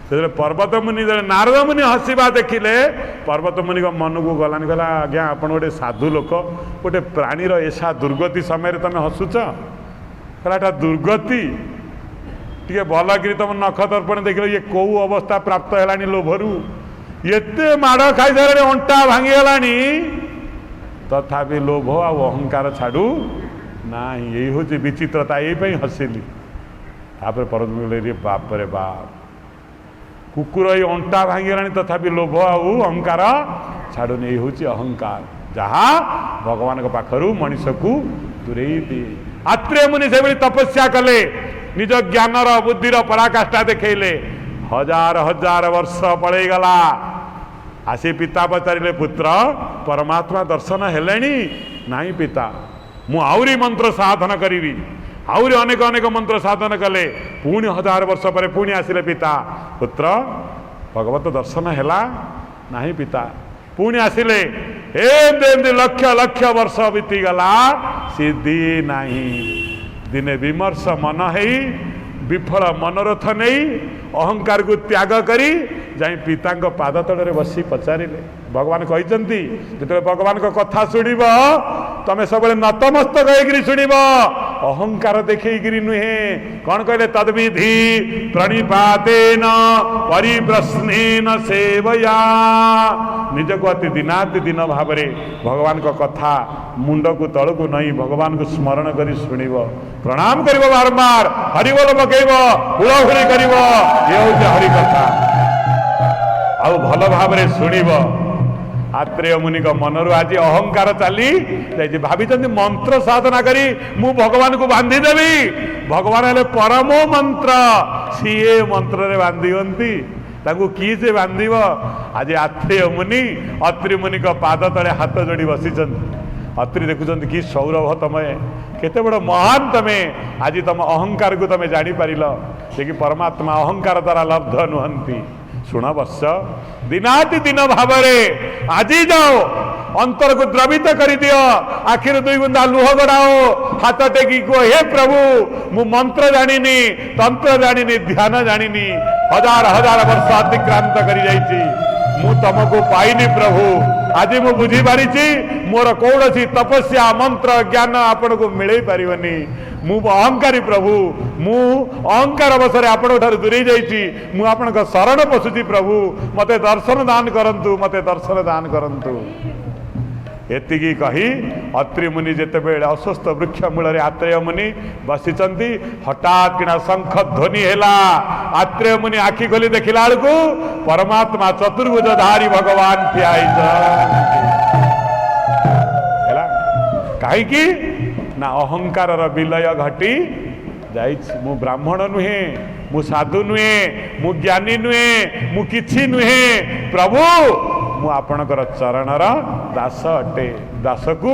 से पर्वत मुनि नारद मुनि हसवा देखिले पर्वत मुनि मन को गलानी कहला आज्ञा आप गोटे साधु लोक गोटे प्राणीर ऐसा दुर्गति समय तुम हसुच कहला दुर्गति टे भलकि तुम नख दर्पण देख ये कौ अवस्था प्राप्त है लोभरू एते माड़ खाई सारे अंटा भांगीगलानी तथापि लोभ आ अहंकार छाड़ू ना यही हूँ विचित्रता यही हसिली तापर पर बाप रे बाप कुकुर ये अंटा भांगीगलानी तथापि लोभ आउ अहंकार छाड़ूनी यही हूँ अहंकार जहाँ भगवान के पाखरु मनीष को दूरे दिए आत्रेय मुनि से तपस्या कले निज ज्ञानर बुद्धिर पराकाष्ठा देखले हजार हजार वर्ष पड़ेगला आसी पिता पचारे पुत्र परमात्मा दर्शन हेलेनी नहीं पिता मु आउरी मंत्र साधन करी आउरी अनेक अनेक मंत्र साधन कले पुणी हजार वर्ष पर पुणी आसिले पिता पुत्र भगवत दर्शन हैला नहीं पिता पुणी आसिले एमती लक्ष लक्ष वर्ष बीतीगला सिद्धि नहीं दिने विमर्श मन है विफल मनोरथ नहीं अहंकार को त्याग करी जाई पिता पाद तले बसी पचारे भगवान कहते जो भगवान को कथा शुणव तमें सब नतमस्तक होकर शुणव अहंकार देखी नुहे कौन कहले तद्विधि प्रणिपातेन परिप्रश्नेन सेवया निज को अति दिनाति दिन भाव भगवान को कथा मुंड को तल को नहीं भगवान को स्मरण कर शुणव प्रणाम कर बारंबार हरिबोल पकेब हुड़हुड़ी कर हरि कथा आउ भल भाव शुणव आत्रेय मुनि मनरु आज अहंकार चली भावी मंत्र साधना करी मु भगवान को बांधिदेवी भगवान हेले परमो मंत्र सीए मंत्र रे बांधि किए से बांध आज आत्रेय मुनि अत्रि मुनि पाद तले हाथ जोड़ी बसी अत्रि देखुं कि सौरभ तमें केते बड़ महान तमें आज तुम अहंकार को तमें जापर कि परमात्मा अहंकार द्वारा लब्ध नुहंती शुण वर्ष दिनाति दिन भाव आज जाओ अंतर को द्रवित कर दियो आखिर दुई बुंदा लुह गड़ाओ हाथ टेकी को हे प्रभु मु मंत्र जानिनी तंत्र जानिनी ध्यान जानिनी हजार हजार वर्ष अतिक्रांत कर जाइछि मु तुमको पाइनी प्रभु आज मु बुझी पारिछि मोर कौन तपस्या मंत्र ज्ञान आपण को मिले पारिबनी मु अहंकारी प्रभु मु अहंकार अवसर आपण ठार दूरे जाइछि मु आपण शरण पशुची प्रभु मते दर्शन दान करंतु मते दर्शन दान करंतु एतिकी कही अत्रि मुनि जेते बेले अस्वस्थ वृक्ष मूल आत्रेय मुनि बसिचंती हठात किना शंख ध्वनि हैला आत्रेय मुनि आखि खोली देखिला बेलू परमात्मा चतुर्भुजधारी भगवान ठिया कहीं ना अहंकार विलय घटी जाइछि मु ब्राह्मण नुहे मु साधु नुहे मु ज्ञानी नुहे मु किछि नुहे प्रभु मु आपणकर चरणर दास अटे दास को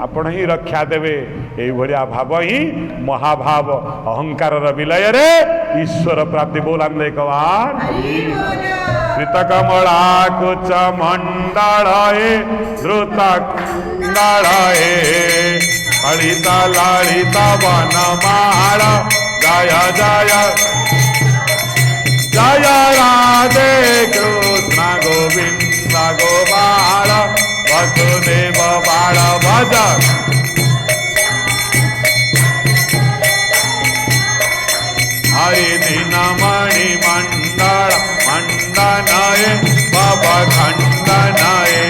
आपण ही रक्षा देवे यही भाया भाव ही महाभाव अहंकार विलय रे ईश्वर प्राप्ति बोलान एक बार कृतकमलाकुच मंडलये द्रुतकंडलये ललिता ललिता वनमाला जय जय जय राधे कृष्ण गोविंद गोपाल वसुदेव बाल भज हरि दिन मणि मंडल मंडनये भव खंडनये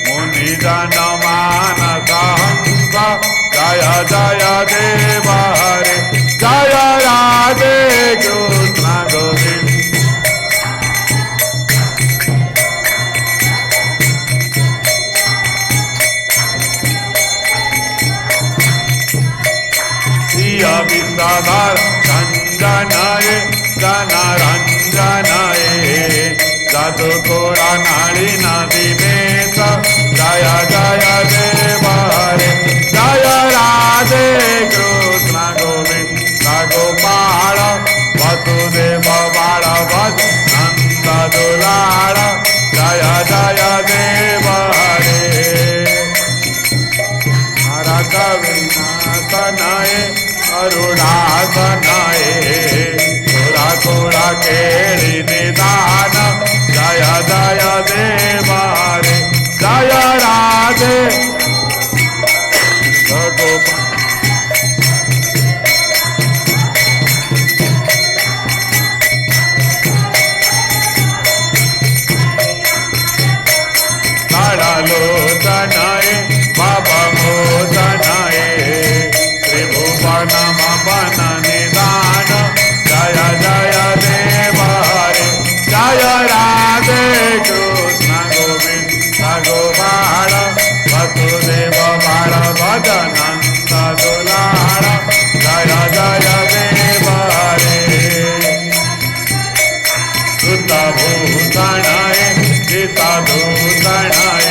मुनि जन मानस हंस जय जय देव हरे जय राधे कृष्ण गोविंद विषधर रंजनये जनरंजनये जदुकुला नलिन दिनेश जय जय देव हरे जय राधे कृष्ण गोविंद गोपाल वसुदेव बाल भज नंद दुलाल जय जय देव हरे हरक विनाशनये अरुणासनये सुरा सुरा केळि निदान जय जय देव हरे जय राधे लोचनये भवमोचनये त्रिभुवन मवन निदान जय जय देव हरे जय राधे कृष्ण गोविंद गोपाल वसुदेव बाल भज नंद दुलाल जय जय देव हरे सुतभूषणये चितभूषणये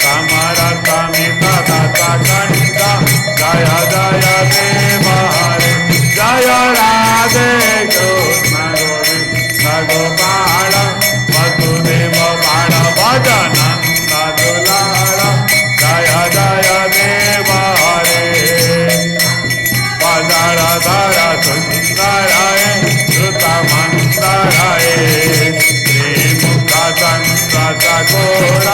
समरसमित दशकण्ठ जय जय देव हरे जय राधे कृष्ण गोविंद गोपाल वसुदेव बाल भज नंद दुलाल जय जय देव हरे पदरधर सुंदरये श्रुतमंतरये श्रीमुख चंद्रचकोर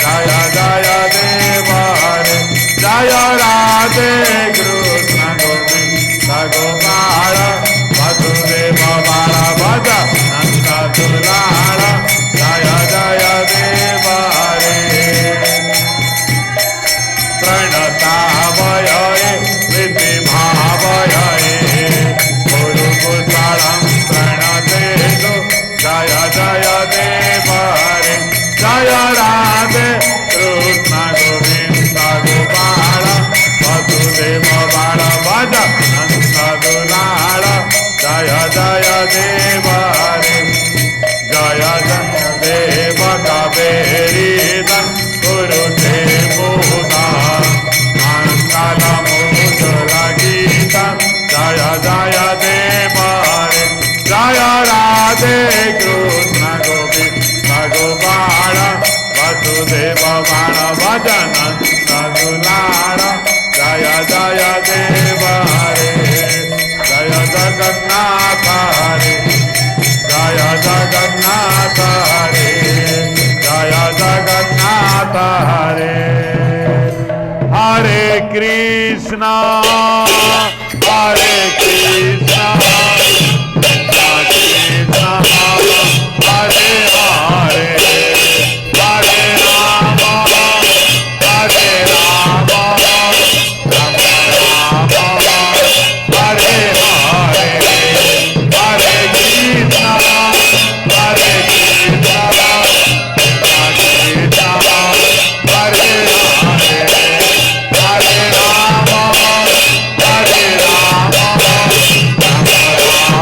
जय जय देव हरे जय राधे कृष्ण गोविंद गोपाल वसुदेव बाल भज नंद दुलाल जय जय देव हरे प्रणतावये विधिभावये गुरुकुशलं प्रणतेषु जय जय देव हरे जय राधे कृष्ण गोविंद गोपाल वसुदेव बाल भज नंद दुलाल जय जय देव हरे जय जय देव कबेरीदं गुरुदेवोदा मंगल मुकुल गीता जय जय देव हरे जय राधे कृष्ण गोविंद गोपाल वसुदेव बाल भज नंद दुलाल जय जय देव हरे जय जगन्नाथ हरे जय जगन्नाथ हरे जय जगन्नाथ हरे हरे कृष्णा हरे कृष्णा कृष्णा हरे हरे हरे राम हरे राम राम राम हरे हरे हरे कृष्णा हरे कृष्णा कृष्णा हरे हरे हरे राम राम राम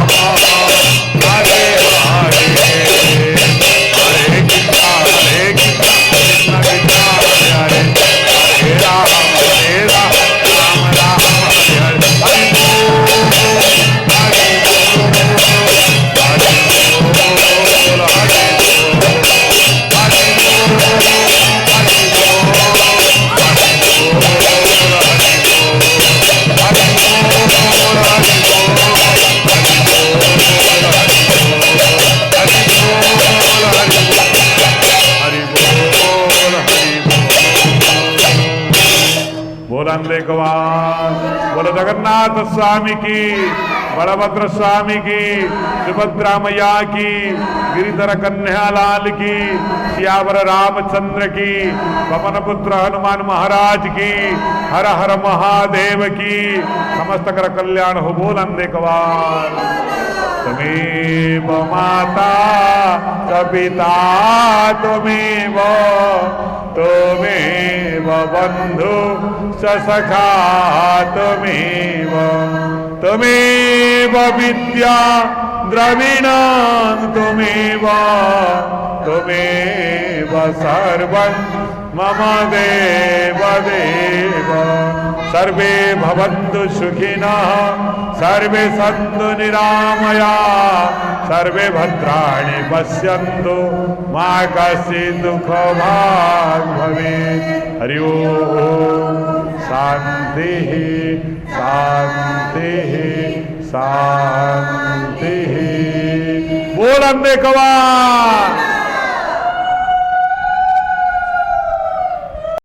बोल अंधे कवाल, बोलो जगन्नाथ स्वामी की, बलभद्र स्वामी की, सुभद्रा मैया की, गिरिधर कन्या लाल की, सियावर रामचंद्र की, पवन पुत्र हनुमान महाराज की, हर हर महादेव की, समस्त कर कल्याण हो। बोल अंधे कवाल। त्वमेव माता च पिता त्वमेव, त्वमेव बंधु च सखा त्वमेव, त्वमेव विद्या द्रविणं त्वमेव, त्वमेव सर्वं मम देव देव। सर्वे भवन्तु सुखिनः, सर्वे सन्तु निरामया, सर्वे भद्राणि पश्यन्तु, मा कश्चित् दुःखभाग् भवेत्। हरि ओम। शांति शांति शांति। बोल अंधे कवाल।